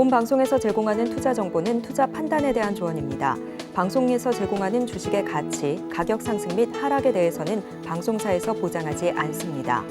본 방송에서 제공하는 투자 정보는 투자 판단에 대한 조언입니다. 방송에서 제공하는 주식의 가치, 가격 상승 및 하락에 대해서는 방송사에서 보장하지 않습니다.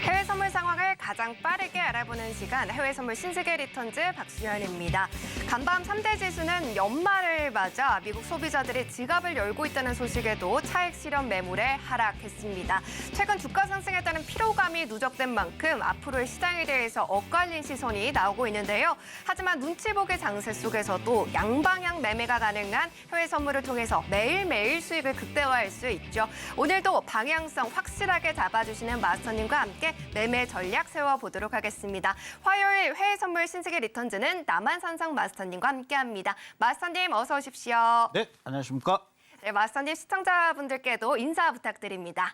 해외 선물 상황을 가장 빠르게 알아보는 시간, 해외 선물 신세계 리턴즈 박수현입니다. 간밤 3대 지수는 연말을 맞아 미국 소비자들이 지갑을 열고 있다는 소식에도 차익 실현 매물에 하락했습니다. 최근 주가 상승에 따른 피로감이 누적된 만큼 앞으로의 시장에 대해서 엇갈린 시선이 나오고 있는데요. 하지만 눈치 보기 장세 속에서도 양방향 매매가 가능한 해외 선물을 통해서 매일매일 수익을 극대화할 수 있죠. 오늘도 방향성 확실하게 잡아주시는 마스터님과 함께 매매 전략 세워보도록 하겠습니다. 화요일 해외 선물 신세계 리턴즈는 남한산성 마스터님과 함께합니다. 마스터님 어서 오십시오. 네, 안녕하십니까? 네, 마스터님 시청자분들께도 인사 부탁드립니다.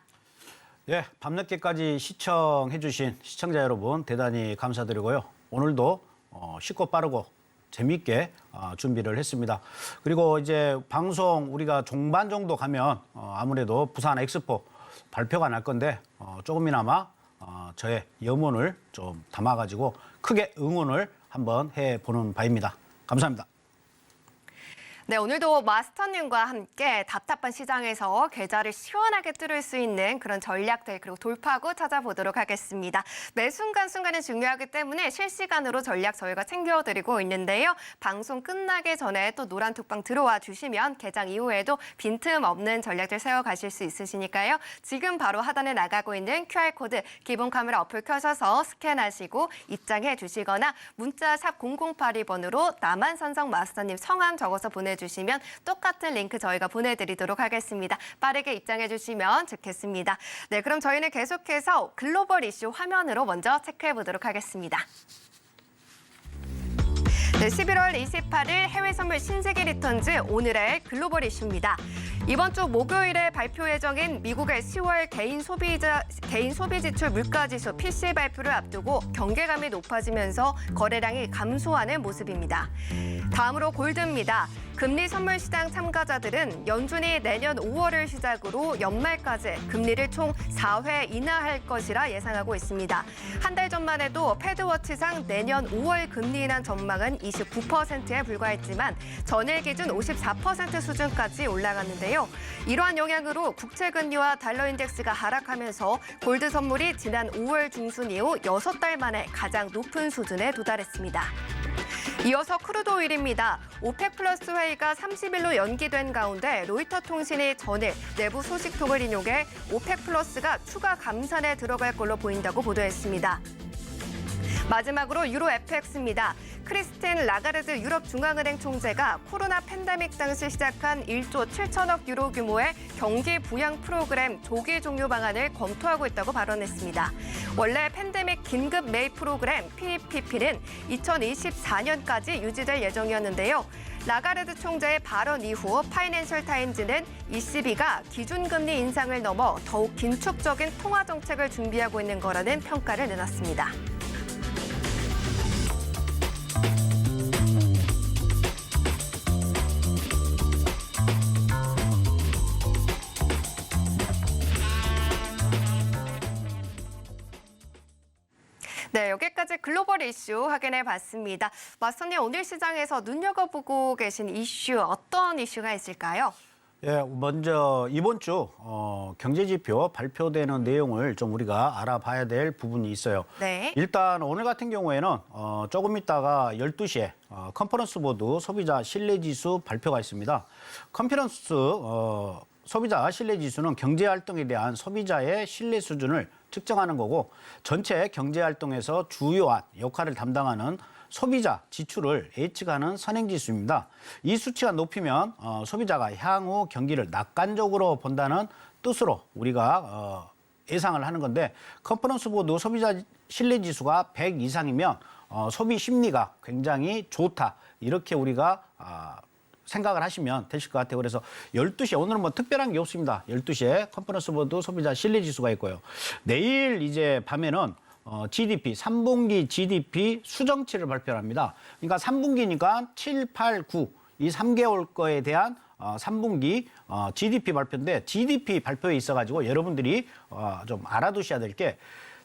예, 밤늦게까지 시청해주신 시청자 여러분 대단히 감사드리고요. 오늘도 쉽고 빠르고 재미있게 준비를 했습니다. 그리고 이제 방송 우리가 종반 정도 가면 아무래도 부산 엑스포 발표가 날 건데 조금이나마 저의 염원을 좀 담아가지고 크게 응원을 한번 해보는 바입니다. 감사합니다. 네, 오늘도 마스터님과 함께 답답한 시장에서 계좌를 시원하게 뚫을 수 있는 그런 전략들 그리고 돌파구 찾아보도록 하겠습니다. 매 순간순간이 중요하기 때문에 실시간으로 전략 저희가 챙겨드리고 있는데요. 방송 끝나기 전에 또 노란 톡방 들어와 주시면 개장 이후에도 빈틈 없는 전략들 세워가실 수 있으시니까요. 지금 바로 하단에 나가고 있는 QR코드 기본 카메라 어플 켜셔서 스캔하시고 입장해 주시거나 문자 샵 0082번으로 남한산성 마스터님 성함 적어서 보내주시면 똑같은 링크 저희가 보내드리도록 하겠습니다. 빠르게 입장해 주시면 좋겠습니다. 네, 그럼 저희는 계속해서 글로벌 이슈 화면으로 먼저 체크해 보도록 하겠습니다. 네, 11월 28일 해외 선물 신세계 리턴즈 오늘의 글로벌 이슈입니다. 이번 주 목요일에 발표 예정인 미국의 10월 개인 소비 지출 물가 지수 PCE 발표를 앞두고 경계감이 높아지면서 거래량이 감소하는 모습입니다. 다음으로 골드입니다. 금리 선물 시장 참가자들은 연준이 내년 5월을 시작으로 연말까지 금리를 총 4회 인하할 것이라 예상하고 있습니다. 한 달 전만 해도 패드워치상 내년 5월 금리 인하 전망은 29%에 불과했지만 전일 기준 54% 수준까지 올라갔는데요. 이러한 영향으로 국채 금리와 달러 인덱스가 하락하면서 골드 선물이 지난 5월 중순 이후 6달 만에 가장 높은 수준에 도달했습니다. 이어서 크루드 오일입니다. 오펙 플러스 회의가 30일로 연기된 가운데 로이터 통신이 전일 내부 소식통을 인용해 오펙 플러스가 추가 감산에 들어갈 걸로 보인다고 보도했습니다. 마지막으로 유로 FX입니다. 크리스틴 라가르드 유럽 중앙은행 총재가 코로나 팬데믹 당시 시작한 1조 7천억 유로 규모의 경기 부양 프로그램 조기 종료 방안을 검토하고 있다고 발언했습니다. 원래 팬데믹 긴급 매입 프로그램 PPP는 2024년까지 유지될 예정이었는데요. 라가르드 총재의 발언 이후 파이낸셜 타임즈는 ECB가 기준금리 인상을 넘어 더욱 긴축적인 통화 정책을 준비하고 있는 거라는 평가를 내놨습니다. 네, 여기까지 글로벌 이슈 확인해 봤습니다. 마스터님, 오늘 시장에서 눈여겨보고 계신 이슈 어떤 이슈가 있을까요? 예, 먼저 이번 주 경제지표 발표되는 내용을 좀 우리가 알아봐야 될 부분이 있어요. 네. 일단 오늘 같은 경우에는 조금 있다가 12시에 컨퍼런스 보드 소비자 신뢰지수 발표가 있습니다. 컨퍼런스 소비자 신뢰지수는 경제활동에 대한 소비자의 신뢰 수준을 측정하는 거고 전체 경제활동에서 주요한 역할을 담당하는 소비자 지출을 예측하는 선행지수입니다. 이 수치가 높이면 소비자가 향후 경기를 낙관적으로 본다는 뜻으로 우리가 예상을 하는 건데 컨퍼런스 보드 소비자 신뢰지수가 100 이상이면 소비 심리가 굉장히 좋다. 이렇게 우리가 생각을 하시면 되실 것 같아요. 그래서 12시에 오늘은 뭐 특별한 게 없습니다. 12시에 컨퍼런스 보드 소비자 신뢰 지수가 있고요. 내일 이제 밤에는 GDP, 3분기 GDP 수정치를 발표합니다. 그러니까 3분기니까 7, 8, 9 이 3개월 거에 대한 3분기 GDP 발표인데 GDP 발표에 있어가지고 여러분들이 좀 알아두셔야 될 게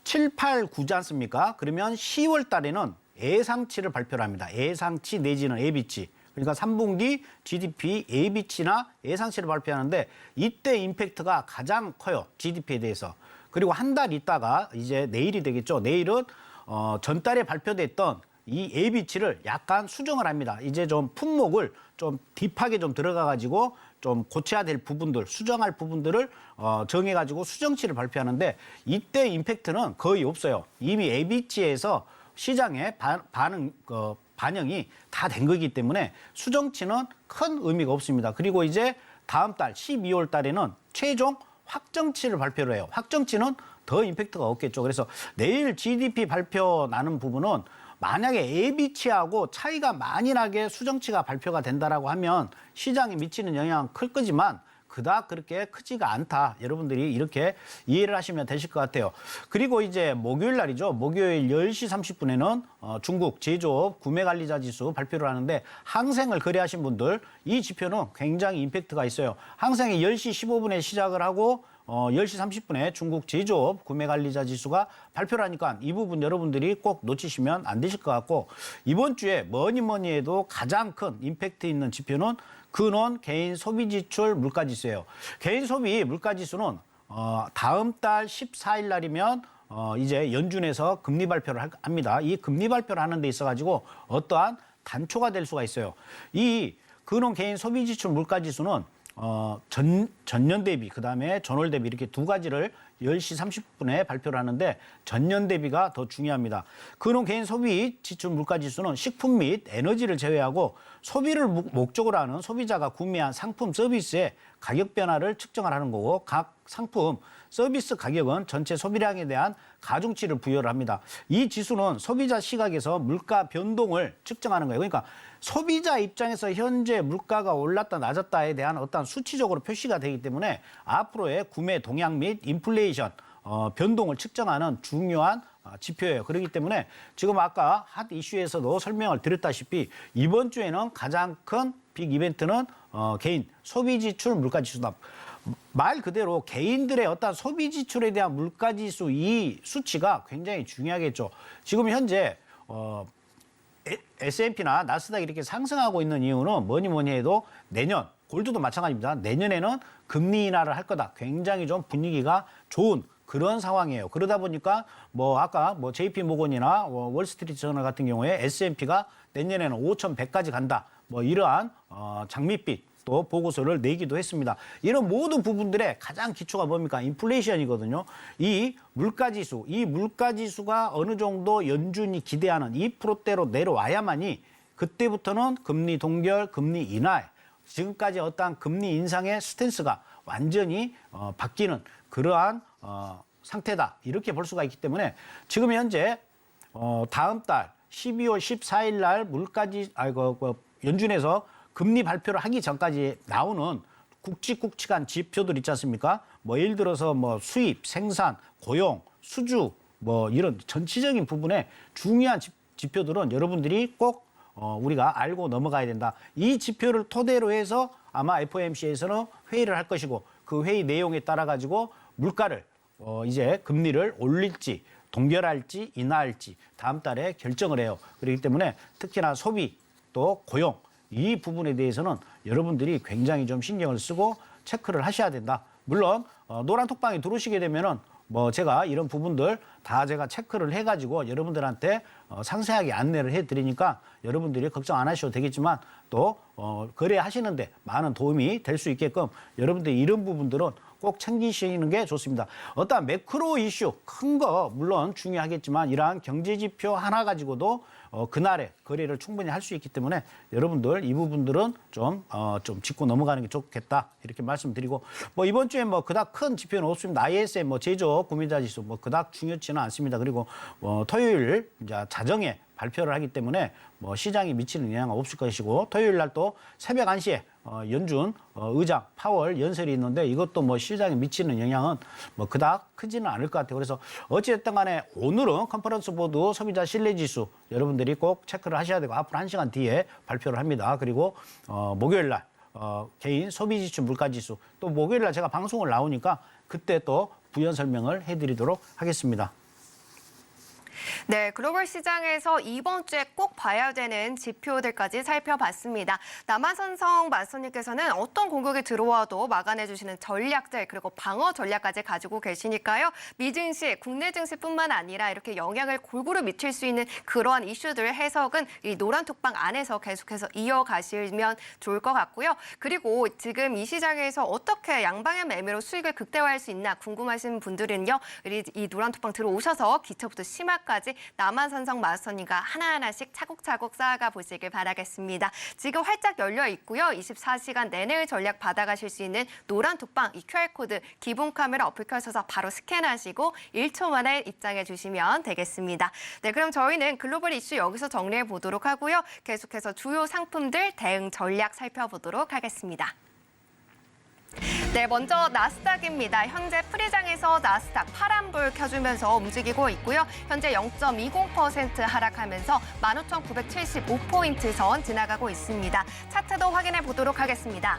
7, 8, 9지 않습니까? 그러면 10월 달에는 예상치를 발표를 합니다. 예상치 내지는 예비치. 그러니까 3분기 GDP 예비치나 예상치를 발표하는데 이때 임팩트가 가장 커요. GDP에 대해서. 그리고 한 달 있다가 이제 내일이 되겠죠. 내일은 전달에 발표됐던 이 예비치를 약간 수정을 합니다. 이제 좀 품목을 좀 딥하게 좀 들어가가지고 좀 고쳐야 될 부분들, 수정할 부분들을 정해가지고 수정치를 발표하는데 이때 임팩트는 거의 없어요. 이미 예비치에서 시장의 반영이 다 된 거기 때문에 수정치는 큰 의미가 없습니다. 그리고 이제 다음 달 12월 달에는 최종 확정치를 발표를 해요. 확정치는 더 임팩트가 없겠죠. 그래서 내일 GDP 발표 나는 부분은 만약에 예비치하고 차이가 많이 나게 수정치가 발표가 된다라고 하면 시장에 미치는 영향은 클 거지만 그닥 그렇게 크지가 않다. 여러분들이 이렇게 이해를 하시면 되실 것 같아요. 그리고 이제 목요일 날이죠. 목요일 10시 30분에는 중국 제조업 구매관리자 지수 발표를 하는데 항생을 거래하신 분들 이 지표는 굉장히 임팩트가 있어요. 항생이 10시 15분에 시작을 하고 10시 30분에 중국 제조업 구매관리자 지수가 발표를 하니까 이 부분 여러분들이 꼭 놓치시면 안 되실 것 같고 이번 주에 뭐니 해도 가장 큰 임팩트 있는 지표는 근원 개인 소비 지출 물가 지수예요. 개인 소비 물가 지수는 다음 달 14일 날이면 이제 연준에서 금리 발표를 합니다. 이 금리 발표를 하는 데 있어가지고 어떠한 단초가 될 수가 있어요. 이 근원 개인 소비 지출 물가 지수는 전년 대비, 그 다음에 전월 대비 이렇게 두 가지를 10시 30분에 발표를 하는데 전년 대비가 더 중요합니다. 근원 개인 소비 지출 물가 지수는 식품 및 에너지를 제외하고 소비를 목적으로 하는 소비자가 구매한 상품 서비스의 가격 변화를 측정을 하는 거고 각 상품 서비스 가격은 전체 소비량에 대한 가중치를 부여를 합니다. 이 지수는 소비자 시각에서 물가 변동을 측정하는 거예요. 그러니까 소비자 입장에서 현재 물가가 올랐다 낮았다에 대한 어떤 수치적으로 표시가 되기 때문에 앞으로의 구매 동향 및 인플레이션 변동을 측정하는 중요한 지표예요. 그렇기 때문에 지금 아까 핫 이슈에서도 설명을 드렸다시피 이번 주에는 가장 큰 빅 이벤트는 개인 소비 지출 물가 지수다. 말 그대로 개인들의 어떤 소비 지출에 대한 물가 지수 이 수치가 굉장히 중요하겠죠. 지금 현재 S&P나 나스닥이 이렇게 상승하고 있는 이유는 뭐니 해도 내년 골드도 마찬가지입니다. 내년에는 금리 인하를 할 거다. 굉장히 좀 분위기가 좋은 그런 상황이에요. 그러다 보니까 뭐 아까 뭐 JP 모건이나 월스트리트 저널 같은 경우에 S&P가 내년에는 5,100까지 간다. 뭐 이러한 장밋빛 또 보고서를 내기도 했습니다. 이런 모든 부분들의 가장 기초가 뭡니까? 인플레이션이거든요. 이 물가지수가 어느 정도 연준이 기대하는 2%대로 내려와야만이 그때부터는 금리 동결, 금리 인하, 지금까지 어떠한 금리 인상의 스탠스가 완전히 바뀌는 그러한 상태다. 이렇게 볼 수가 있기 때문에 지금 현재 다음 달 12월 14일 날 연준에서 금리 발표를 하기 전까지 나오는 굵직굵직한 지표들 있지 않습니까? 뭐 예를 들어서 뭐 수입, 생산, 고용, 수주 뭐 이런 전체적인 부분에 중요한 지표들은 여러분들이 꼭 우리가 알고 넘어가야 된다. 이 지표를 토대로 해서 아마 FOMC에서는 회의를 할 것이고 그 회의 내용에 따라 가지고 물가를 이제 금리를 올릴지 동결할지 인하할지 다음 달에 결정을 해요. 그렇기 때문에 특히나 소비 또 고용 이 부분에 대해서는 여러분들이 굉장히 좀 신경을 쓰고 체크를 하셔야 된다. 물론 노란 톡방에 들어오시게 되면은 뭐 제가 이런 부분들 다 제가 체크를 해가지고 여러분들한테 상세하게 안내를 해드리니까 여러분들이 걱정 안 하셔도 되겠지만 또 거래하시는데 많은 도움이 될 수 있게끔 여러분들이 이런 부분들은 꼭 챙기시는 게 좋습니다. 어떠한 매크로 이슈 큰 거 물론 중요하겠지만 이러한 경제 지표 하나 가지고도 그날에 거래를 충분히 할 수 있기 때문에 여러분들 이 부분들은 좀 짚고 넘어가는 게 좋겠다 이렇게 말씀드리고 뭐 이번 주에 뭐 그닥 큰 지표는 없습니다. ISM 뭐 제조 구매자 지수 뭐 그닥 중요치는 않습니다. 그리고 토요일 이제 자정에 발표를 하기 때문에 뭐 시장에 미치는 영향은 없을 것이고 토요일 날 또 새벽 1시에 연준 의장 파월 연설이 있는데 이것도 뭐 시장에 미치는 영향은 뭐 그닥 크지는 않을 것 같아요. 그래서 어찌됐든 간에 오늘은 컨퍼런스 보드 소비자 신뢰지수 여러분들이 꼭 체크를 하셔야 되고 앞으로 1시간 뒤에 발표를 합니다. 그리고 목요일 날 개인 소비지수 물가지수 또 목요일 날 제가 방송을 나오니까 그때 또 부연 설명을 해드리도록 하겠습니다. 네, 글로벌 시장에서 이번 주에 꼭 봐야 되는 지표들까지 살펴봤습니다. 남한산성 마스터님께서는 어떤 공격이 들어와도 막아내 주시는 전략들 그리고 방어 전략까지 가지고 계시니까요. 미증시, 국내 증시뿐만 아니라 이렇게 영향을 골고루 미칠 수 있는 그러한 이슈들 해석은 이 노란톡방 안에서 계속해서 이어가시면 좋을 것 같고요. 그리고 지금 이 시장에서 어떻게 양방의 매매로 수익을 극대화할 수 있나 궁금하신 분들은요. 이 노란톡방 들어오셔서 기초부터 심화까지 남한산성 마스터님과 하나하나씩 차곡차곡 쌓아가 보시길 바라겠습니다. 지금 활짝 열려 있고요. 24시간 내내 전략 받아가실 수 있는 노란 톡방 이 QR코드 기본 카메라 어플 켜셔서 바로 스캔하시고 1초 만에 입장해 주시면 되겠습니다. 네, 그럼 저희는 글로벌 이슈 여기서 정리해 보도록 하고요. 계속해서 주요 상품들 대응 전략 살펴보도록 하겠습니다. 네, 먼저 나스닥입니다. 현재 프리장에서 나스닥 파란불 켜주면서 움직이고 있고요. 현재 0.20% 하락하면서 15,975포인트 선 지나가고 있습니다. 차트도 확인해 보도록 하겠습니다.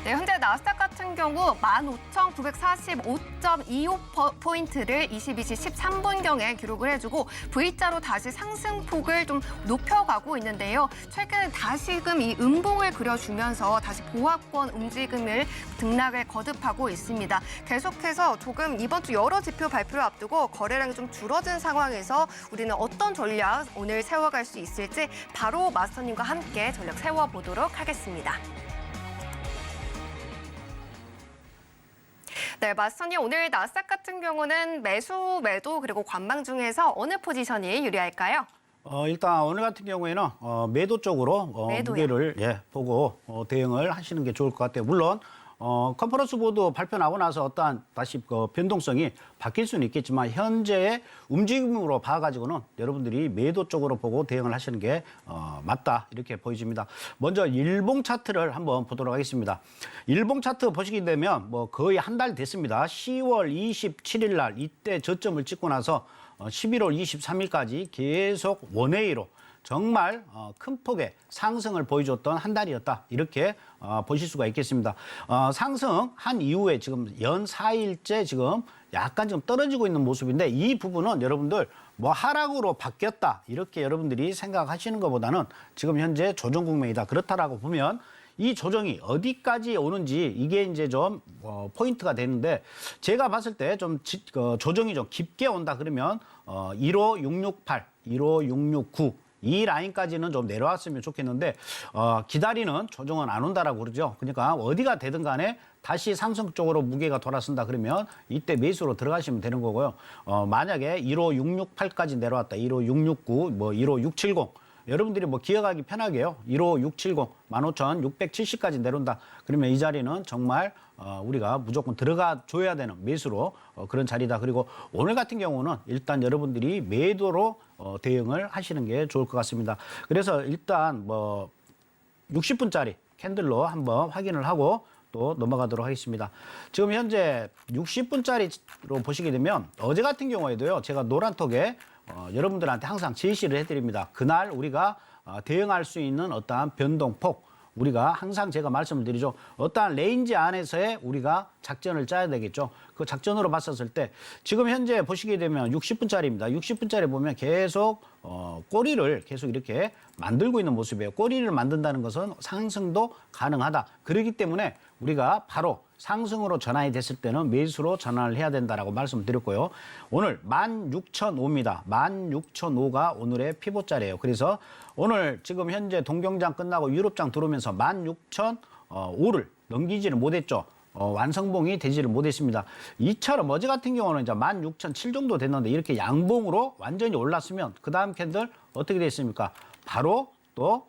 네, 현재 나스닥 같은 경우 15,945.25포인트를 22시 13분경에 기록을 해주고 V자로 다시 상승폭을 좀 높여가고 있는데요. 최근 다시금 이 음봉을 그려주면서 다시 보합권 움직임을 등락을 거듭하고 있습니다. 계속해서 조금 이번 주 여러 지표 발표를 앞두고 거래량이 좀 줄어든 상황에서 우리는 어떤 전략 오늘 세워갈 수 있을지 바로 마스터님과 함께 전략 세워보도록 하겠습니다. 네, 마스터님 오늘 나스닥 같은 경우는 매수, 매도 그리고 관망 중에서 어느 포지션이 유리할까요? 일단 오늘 같은 경우에는 매도 쪽으로 무게를 보고 대응을 하시는 게 좋을 것 같아요. 물론 컨퍼런스 보드 발표 나고 나서 어떠한 다시 변동성이 바뀔 수는 있겠지만 현재의 움직임으로 봐가지고는 여러분들이 매도 쪽으로 보고 대응을 하시는 게 맞다 이렇게 보여집니다. 먼저 일봉 차트를 한번 보도록 하겠습니다. 일봉 차트 보시게 되면 뭐 거의 한 달 됐습니다. 10월 27일 날 이때 저점을 찍고 나서 11월 23일까지 계속 원웨이로 정말 큰 폭의 상승을 보여줬던 한 달이었다. 이렇게 보실 수가 있겠습니다. 상승한 이후에 지금 연 4일째 지금 약간 좀 떨어지고 있는 모습인데 이 부분은 여러분들 뭐 하락으로 바뀌었다. 이렇게 여러분들이 생각하시는 것보다는 지금 현재 조정 국면이다. 그렇다라고 보면 이 조정이 어디까지 오는지 이게 이제 좀 포인트가 되는데 제가 봤을 때 좀 조정이 좀 깊게 온다 그러면 15668, 15669 이 라인까지는 좀 내려왔으면 좋겠는데 기다리는 조정은 안 온다라고 그러죠. 그러니까 어디가 되든 간에 다시 상승 쪽으로 무게가 돌아선다 그러면 이때 매수로 들어가시면 되는 거고요. 만약에 15668까지 내려왔다. 15669, 뭐 15670 여러분들이 뭐 기억하기 편하게요. 15670, 15,670까지 내려온다. 그러면 이 자리는 정말 우리가 무조건 들어가 줘야 되는 매수로 그런 자리다. 그리고 오늘 같은 경우는 일단 여러분들이 매도로 대응을 하시는 게 좋을 것 같습니다. 그래서 일단 뭐 60분짜리 캔들로 한번 확인을 하고 또 넘어가도록 하겠습니다. 지금 현재 60분짜리로 보시게 되면 어제 같은 경우에도요. 제가 노란톡에 여러분들한테 항상 제시를 해드립니다. 그날 우리가 대응할 수 있는 어떠한 변동폭 우리가 항상 제가 말씀을 드리죠. 어떠한 레인지 안에서의 우리가 작전을 짜야 되겠죠. 그 작전으로 봤었을 때 지금 현재 보시게 되면 60분짜리입니다. 60분짜리 보면 계속 꼬리를 계속 이렇게 만들고 있는 모습이에요. 꼬리를 만든다는 것은 상승도 가능하다. 그렇기 때문에 우리가 바로 상승으로 전환이 됐을 때는 매수로 전환을 해야 된다라고 말씀드렸고요. 오늘 16,005입니다. 16,005가 오늘의 피봇자리예요. 그래서 오늘 지금 현재 동경장 끝나고 유럽장 들어오면서 16,005를 넘기지는 못했죠. 완성봉이 되지를 못했습니다. 이처럼 어제 같은 경우는 이제 16,007 정도 됐는데 이렇게 양봉으로 완전히 올랐으면 그 다음 캔들 어떻게 됐습니까? 바로 또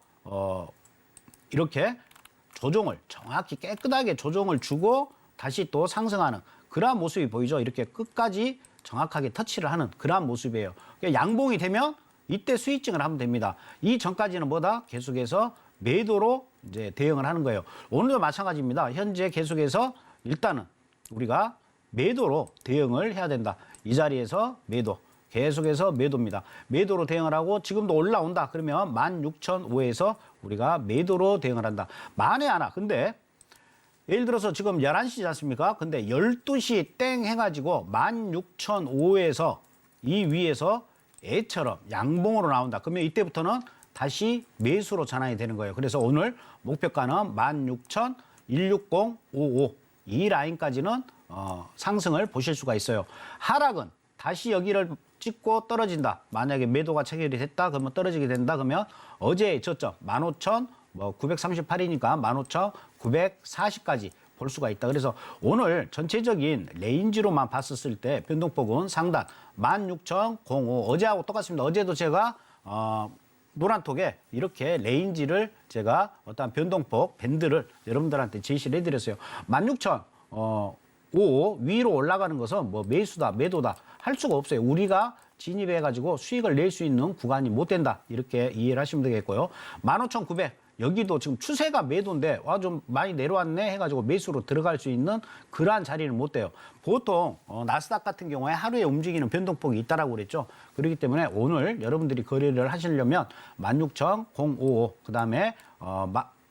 이렇게 조정을 정확히 깨끗하게 조정을 주고 다시 또 상승하는 그러한 모습이 보이죠. 이렇게 끝까지 정확하게 터치를 하는 그러한 모습이에요. 그러니까 양봉이 되면 이때 스위칭을 하면 됩니다. 이 전까지는 뭐다? 계속해서 매도로 이제 대응을 하는 거예요. 오늘도 마찬가지입니다. 현재 계속해서 일단은 우리가 매도로 대응을 해야 된다. 이 자리에서 매도. 계속해서 매도입니다. 매도로 대응을 하고 지금도 올라온다. 그러면 16,005에서 우리가 매도로 대응을 한다. 만에 하나. 근데 예를 들어서 지금 11시지 않습니까? 근데 12시 땡 해가지고 16,005에서 이 위에서 애처럼 양봉으로 나온다. 그러면 이때부터는 다시 매수로 전환이 되는 거예요. 그래서 오늘 목표가는 16,16055 이 라인까지는 상승을 보실 수가 있어요. 하락은 다시 여기를 찍고 떨어진다. 만약에 매도가 체결이 됐다. 그러면 떨어지게 된다. 그러면 어제의 저점 15,938이니까 15,940까지 볼 수가 있다. 그래서 오늘 전체적인 레인지로만 봤었을 때 변동폭은 상단 16,005 어제하고 똑같습니다. 어제도 제가 노란톡에 이렇게 레인지를 제가 어떤 변동폭 밴드를 여러분들한테 제시를 해드렸어요. 16,005 위로 올라가는 것은 뭐 매수다 매도다 할 수가 없어요. 우리가 진입해가지고 수익을 낼 수 있는 구간이 못 된다. 이렇게 이해를 하시면 되겠고요. 15,900 여기도 지금 추세가 매도인데 와 좀 많이 내려왔네 해가지고 매수로 들어갈 수 있는 그러한 자리는 못 돼요. 보통 나스닥 같은 경우에 하루에 움직이는 변동폭이 있다라고 그랬죠. 그렇기 때문에 오늘 여러분들이 거래를 하시려면 16,055 그다음에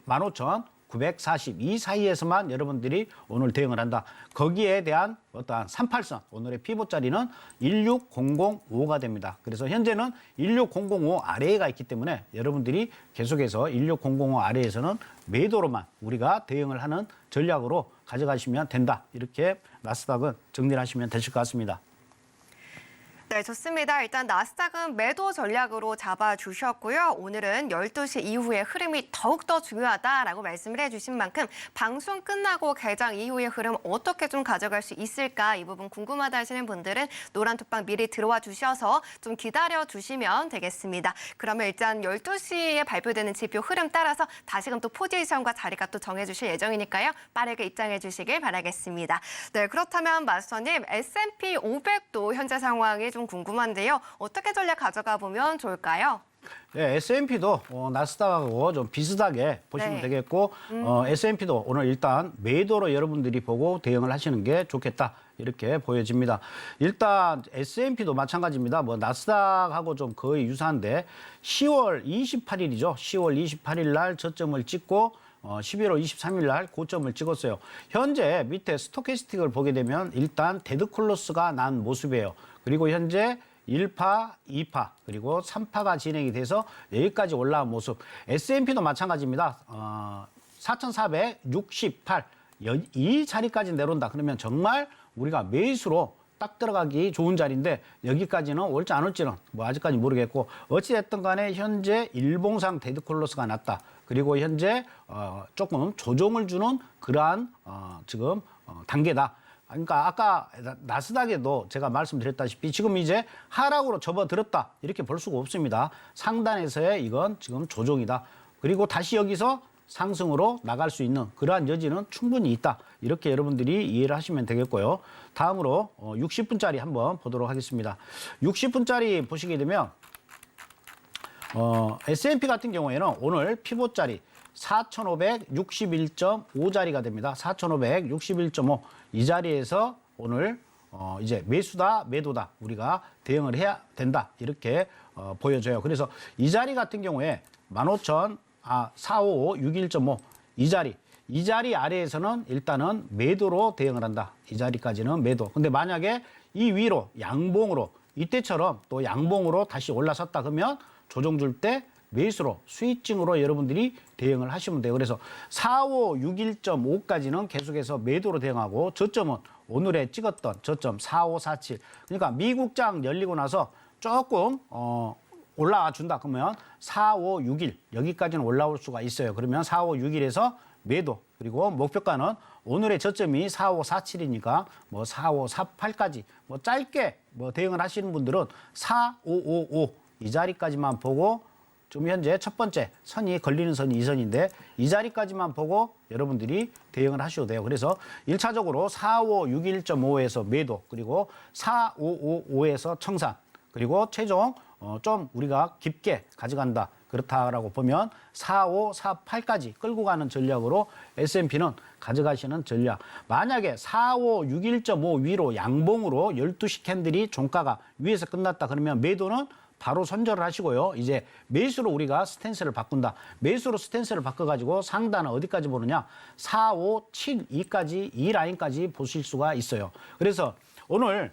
15,940 이 사이에서만 여러분들이 오늘 대응을 한다. 거기에 대한 어떠한 38선 오늘의 피봇 자리는 16005가 됩니다. 그래서 현재는 16005 아래에가 있기 때문에 여러분들이 계속해서 16005 아래에서는 매도로만 우리가 대응을 하는 전략으로 가져가시면 된다. 이렇게 나스닥은 정리를 하시면 되실 것 같습니다. 네, 좋습니다. 일단 나스닥은 매도 전략으로 잡아주셨고요. 오늘은 12시 이후의 흐름이 더욱더 중요하다라고 말씀을 해주신 만큼 방송 끝나고 개장 이후의 흐름 어떻게 좀 가져갈 수 있을까 이 부분 궁금하다 하시는 분들은 노란톡방 미리 들어와 주셔서 좀 기다려주시면 되겠습니다. 그러면 일단 12시에 발표되는 지표 흐름 따라서 다시금 또 포지션과 자리가 또 정해주실 예정이니까요. 빠르게 입장해 주시길 바라겠습니다. 네, 그렇다면 마스터님 S&P 500도 현재 상황이 좀 궁금한데요. 어떻게 전략 가져가 보면 좋을까요? 네, S&P도 나스닥하고 좀 비슷하게 보시면 네. 되겠고 S&P도 오늘 일단 매도로 여러분들이 보고 대응을 하시는 게 좋겠다. 이렇게 보여집니다. 일단 S&P도 마찬가지입니다. 뭐 나스닥하고 좀 거의 유사한데 10월 28일이죠. 10월 28일 날 저점을 찍고 11월 23일 날 고점을 찍었어요. 현재 밑에 스토캐스틱을 보게 되면 일단 데드콜로스가 난 모습이에요. 그리고 현재 1파, 2파, 그리고 3파가 진행이 돼서 여기까지 올라온 모습. S&P도 마찬가지입니다. 4,468. 이 자리까지 내려온다. 그러면 정말 우리가 매수로 딱 들어가기 좋은 자리인데 여기까지는 올지 안 올지는 뭐 아직까지 모르겠고 어찌됐든 간에 현재 일봉상 데드콜로스가 났다. 그리고 현재 조금 조정을 주는 그러한 지금 단계다. 그러니까 아까 나스닥에도 제가 말씀드렸다시피 지금 이제 하락으로 접어들었다. 이렇게 볼 수가 없습니다. 상단에서의 이건 지금 조정이다. 그리고 다시 여기서 상승으로 나갈 수 있는 그러한 여지는 충분히 있다. 이렇게 여러분들이 이해를 하시면 되겠고요. 다음으로 60분짜리 한번 보도록 하겠습니다. 60분짜리 보시게 되면 S&P 같은 경우에는 오늘 피봇짜리 4,561.5자리가 됩니다. 4,561.5 이 자리에서 오늘 이제 매수다 매도다 우리가 대응을 해야 된다 이렇게 보여져요. 그래서 이 자리 같은 경우에 45,61.5 이 자리 아래에서는 일단은 매도로 대응을 한다. 이 자리까지는 매도. 근데 만약에 이 위로 양봉으로 이때처럼 또 양봉으로 다시 올라섰다 그러면 조정 줄 때 매수로 스위칭으로 여러분들이 대응을 하시면 돼요. 그래서 4561.5까지는 계속해서 매도로 대응하고 저점은 오늘에 찍었던 저점 4547. 그러니까 미국장 열리고 나서 조금 올라와 준다 그러면 4561 여기까지는 올라올 수가 있어요. 그러면 4561에서 매도. 그리고 목표가는 오늘의 저점이 4547이니까 뭐 4548까지 뭐 짧게 뭐 대응을 하시는 분들은 4555 이 자리까지만 보고 지금 현재 첫 번째 선이 걸리는 선이 이 선인데 이 자리까지만 보고 여러분들이 대응을 하셔도 돼요. 그래서 1차적으로 4561.5에서 매도, 그리고 4555에서 청산, 그리고 최종 좀 우리가 깊게 가져간다. 그렇다라고 보면 4548까지 끌고 가는 전략으로 S&P는 가져가시는 전략. 만약에 4561.5 위로 양봉으로 12시 캔들이 종가가 위에서 끝났다 그러면 매도는 바로 손절을 하시고요. 이제 매수로 우리가 스탠스를 바꾼다. 매수로 스탠스를 바꿔가지고 상단은 어디까지 보느냐? 4572까지 이 라인까지 보실 수가 있어요. 그래서 오늘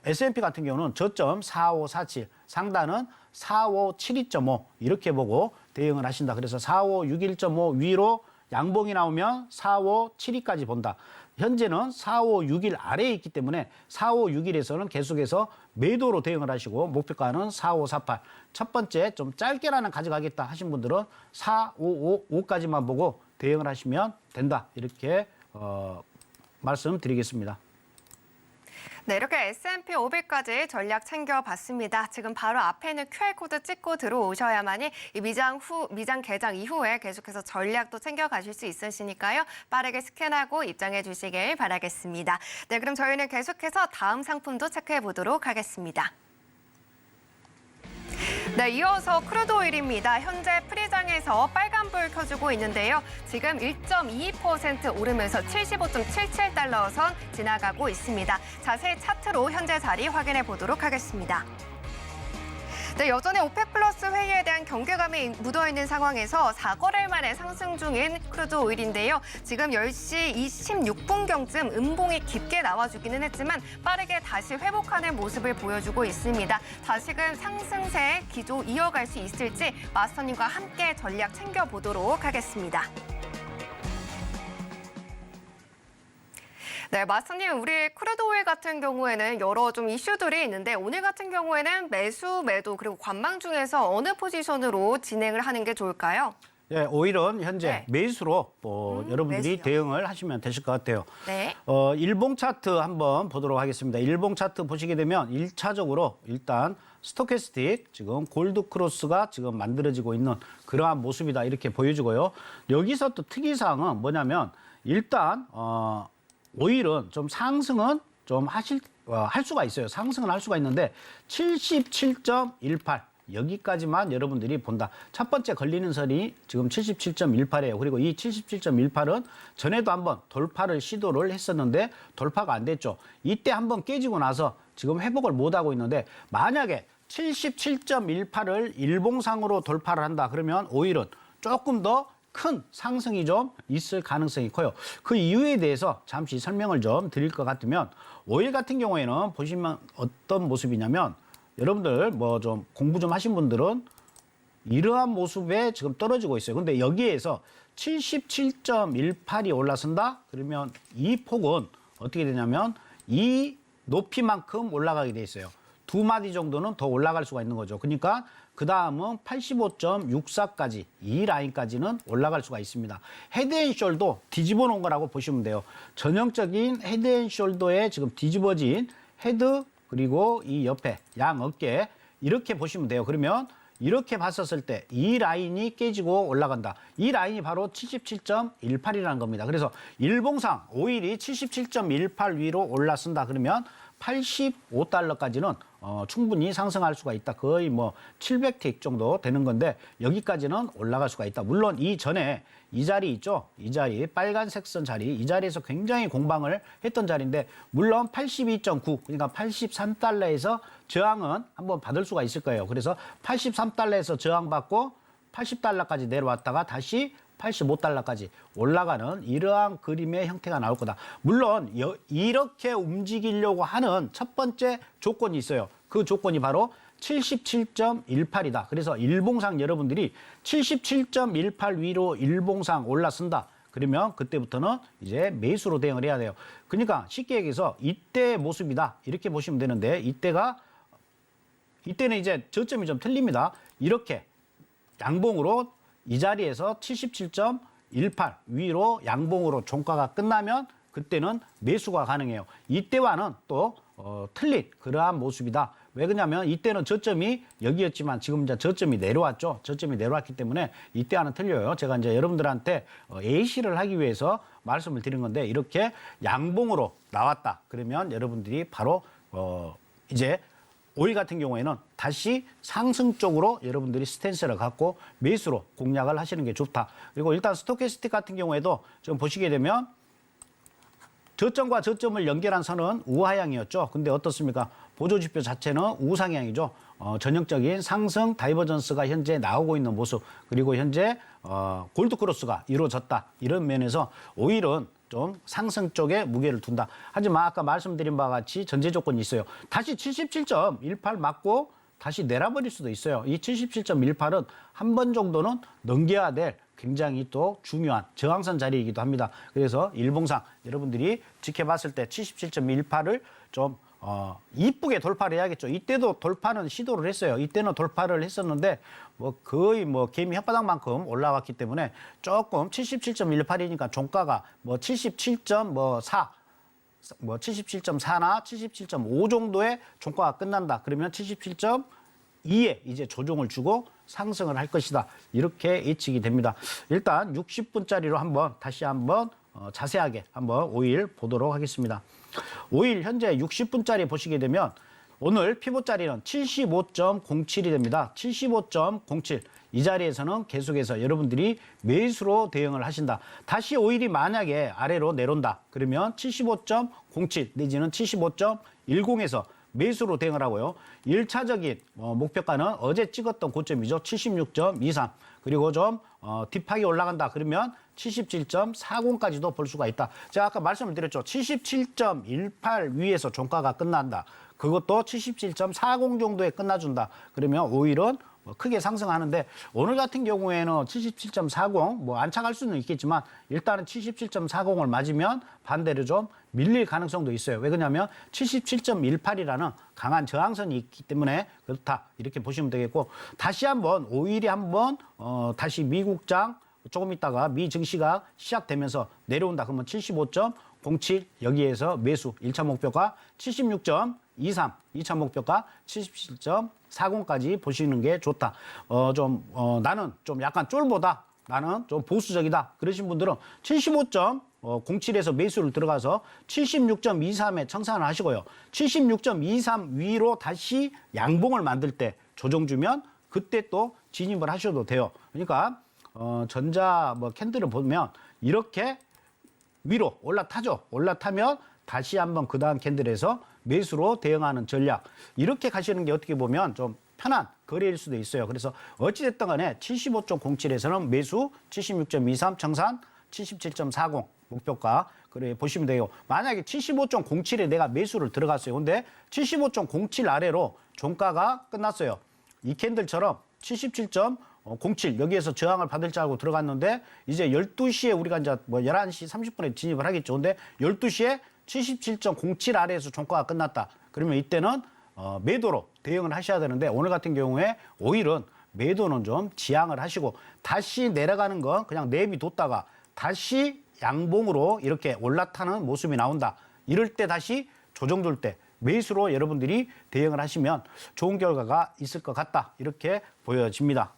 S&P 같은 경우는 저점 4547, 상단은 4572.5 이렇게 보고 대응을 하신다. 그래서 4561.5 위로 양봉이 나오면 4572까지 본다. 현재는 4561 아래에 있기 때문에 4561에서는 계속해서 매도로 대응을 하시고 목표가는 4548. 첫 번째 좀 짧게라는 가져가겠다 하신 분들은 4555까지만 보고 대응을 하시면 된다. 이렇게 말씀드리겠습니다. 네, 이렇게 S&P 500까지 전략 챙겨봤습니다. 지금 바로 앞에 있는 QR코드 찍고 들어오셔야만이 이 미장 개장 이후에 계속해서 전략도 챙겨가실 수 있으시니까요. 빠르게 스캔하고 입장해 주시길 바라겠습니다. 네, 그럼 저희는 계속해서 다음 상품도 체크해 보도록 하겠습니다. 네, 이어서 크루드 오일입니다. 현재 프리장에서 빨간불 켜주고 있는데요. 지금 1.22% 오르면서 75.77달러 선 지나가고 있습니다. 자세히 차트로 현재 자리 확인해 보도록 하겠습니다. 네, 여전히 오펙 플러스 회의에 대한 경계감이 묻어있는 상황에서 4거래일 만에 상승 중인 크루드 오일인데요. 지금 10시 26분경쯤 음봉이 깊게 나와주기는 했지만 빠르게 다시 회복하는 모습을 보여주고 있습니다. 다시금 상승세 기조 이어갈 수 있을지 마스터님과 함께 전략 챙겨보도록 하겠습니다. 네, 마스터님, 우리 크루드 오일 같은 경우에는 여러 좀 이슈들이 있는데 오늘 같은 경우에는 매수, 매도 그리고 관망 중에서 어느 포지션으로 진행을 하는 게 좋을까요? 예, 오일은 현재 네. 매수로 여러분들이 매수요. 대응을 하시면 되실 것 같아요. 네. 일봉 차트 한번 보도록 하겠습니다. 일봉 차트 보시게 되면 1차적으로 일단 스토캐스틱 지금 골드 크로스가 지금 만들어지고 있는 그러한 모습이다 이렇게 보여지고요. 여기서 또 특이사항은 뭐냐면 일단 오일은 좀 상승은 좀 할 수가 있어요. 상승은 할 수가 있는데 77.18 여기까지만 여러분들이 본다. 첫 번째 걸리는 선이 지금 77.18이에요. 그리고 이 77.18은 전에도 한번 돌파를 시도를 했었는데 돌파가 안 됐죠. 이때 한번 깨지고 나서 지금 회복을 못하고 있는데 만약에 77.18을 일봉상으로 돌파를 한다. 그러면 오일은 조금 더 큰 상승이 좀 있을 가능성이 커요. 그 이유에 대해서 잠시 설명을 좀 드릴 것 같으면 오일 같은 경우에는 보시면 어떤 모습이냐면 여러분들 뭐 좀 공부 좀 하신 분들은 이러한 모습에 지금 떨어지고 있어요. 근데 여기에서 77.18이 올라선다? 그러면 이 폭은 어떻게 되냐면 이 높이만큼 올라가게 돼 있어요. 두 마디 정도는 더 올라갈 수가 있는 거죠. 그러니까 그 다음은 85.64까지 이 라인까지는 올라갈 수가 있습니다. 헤드앤숄더 뒤집어 놓은 거라고 보시면 돼요. 전형적인 헤드앤숄더에 지금 뒤집어진 헤드 그리고 이 옆에 양 어깨 이렇게 보시면 돼요. 그러면 이렇게 봤었을 때 이 라인이 깨지고 올라간다. 이 라인이 바로 77.18이라는 겁니다. 그래서 일봉상 오일이 77.18 위로 올라선다 그러면 85달러까지는 충분히 상승할 수가 있다. 거의 뭐 700틱 정도 되는 건데 여기까지는 올라갈 수가 있다. 물론 이 전에 이 자리 있죠. 이 자리 빨간색 선 자리 이 자리에서 굉장히 공방을 했던 자리인데 물론 82.9 그러니까 83달러에서 저항은 한번 받을 수가 있을 거예요. 그래서 83달러에서 저항받고 80달러까지 내려왔다가 다시 85달러까지 올라가는 이러한 그림의 형태가 나올 거다. 물론 이렇게 움직이려고 하는 첫 번째 조건이 있어요. 그 조건이 바로 77.18이다. 그래서 일봉상 여러분들이 77.18 위로 일봉상 올라선다. 그러면 그때부터는 이제 매수로 대응을 해야 돼요. 그러니까 쉽게 얘기해서 이때의 모습이다. 이렇게 보시면 되는데 이때는 이제 저점이 좀 틀립니다. 이렇게 양봉으로 이 자리에서 18 위로 양봉으로 종가가 끝나면 그때는 매수가 가능해요. 이때와는 또 틀린 그러한 모습이다. 왜 그러냐면 이때는 저점이 여기였지만 지금 이제 저점이 내려왔죠. 저점이 내려왔기 때문에 이때와는 틀려요. 제가 이제 여러분들한테 A시를 하기 위해서 말씀을 드린 건데 이렇게 양봉으로 나왔다. 그러면 여러분들이 바로 이제 5일 같은 경우에는 다시 상승 쪽으로 여러분들이 스탠스를 갖고 매수로 공략을 하시는 게 좋다. 그리고 일단 스토캐스틱 같은 경우에도 지금 보시게 되면 저점과 저점을 연결한 선은 우하향이었죠. 근데 어떻습니까? 보조지표 자체는 우상향이죠. 전형적인 상승 다이버전스가 현재 나오고 있는 모습, 그리고 현재 골드크로스가 이루어졌다. 이런 면에서 오일은 좀 상승 쪽에 무게를 둔다. 하지만 아까 말씀드린 바와 같이 전제 조건이 있어요. 다시 77.18 맞고 다시 내려버릴 수도 있어요. 이 77.18은 한 번 정도는 넘겨야 될 굉장히 또 중요한 저항선 자리이기도 합니다. 그래서 일봉상 여러분들이 지켜봤을 때 77.18을 좀 이쁘게 돌파를 해야겠죠. 이때도 돌파는 시도를 했어요. 이때는 돌파를 했었는데 뭐 거의 뭐 개미 혓바닥만큼 올라왔기 때문에 조금 77.18이니까 종가가 뭐 77.4 뭐 77.4나 77.5 정도의 종가가 끝난다. 그러면 77.2에 이제 조정을 주고 상승을 할 것이다. 이렇게 예측이 됩니다. 일단 60분짜리로 한번 다시 한번 자세하게 한번 5일 보도록 하겠습니다. 5일 현재 60분짜리 보시게 되면 오늘 피봇 자리는 75.07이 됩니다. 75.07. 이 자리에서는 계속해서 여러분들이 매수로 대응을 하신다. 다시 5일이 만약에 아래로 내려온다. 그러면 75.07 내지는 75.10에서 매수로 대응을 하고요. 1차적인 목표가는 어제 찍었던 고점이죠. 76.23. 그리고 좀 딥하게 올라간다. 그러면 77.40까지도 볼 수가 있다. 제가 아까 말씀을 드렸죠. 77.18 위에서 종가가 끝난다. 그것도 77.40 정도에 끝나준다. 그러면 오일은 크게 상승하는데 오늘 같은 경우에는 77.40 뭐 안착할 수는 있겠지만 일단은 77.40을 맞으면 반대로 좀 밀릴 가능성도 있어요. 왜 그러냐면 77.18이라는 강한 저항선이 있기 때문에 그렇다. 이렇게 보시면 되겠고 다시 한번 5일이 한번 다시 미국장 조금 있다가 미 증시가 시작되면서 내려온다. 그러면 75.07 여기에서 매수 1차 목표가 76.23 2차 목표가 77.40까지 보시는 게 좋다. 나는 좀 약간 쫄보다. 나는 좀 보수적이다. 그러신 분들은 75.07에서 매수를 들어가서 76.23에 청산을 하시고요. 76.23 위로 다시 양봉을 만들 때 조정 주면 그때 또 진입을 하셔도 돼요. 그러니까 전자 캔들을 보면 이렇게 위로 올라타죠. 올라타면 다시 한번 그 다음 캔들에서 매수로 대응하는 전략. 이렇게 가시는 게 어떻게 보면 좀 편한 거래일 수도 있어요. 그래서 어찌됐든 간에 75.07에서는 매수, 76.23 청산, 77.40 목표가 그래 보시면 돼요. 만약에 75.07에 내가 매수를 들어갔어요. 근데 75.07 아래로 종가가 끝났어요. 이 캔들처럼 77.07 여기에서 저항을 받을 줄 알고 들어갔는데 이제 12시에 우리가 이제 뭐 11시 30분에 진입을 하겠죠. 근데 12시에 77.07 아래에서 종가가 끝났다. 그러면 이때는 매도로 대응을 하셔야 되는데 오늘 같은 경우에 오일은 매도는 좀 지양을 하시고 다시 내려가는 건 그냥 내비뒀다가 다시 양봉으로 이렇게 올라타는 모습이 나온다. 이럴 때 다시 조정될 때 매수로 여러분들이 대응을 하시면 좋은 결과가 있을 것 같다. 이렇게 보여집니다.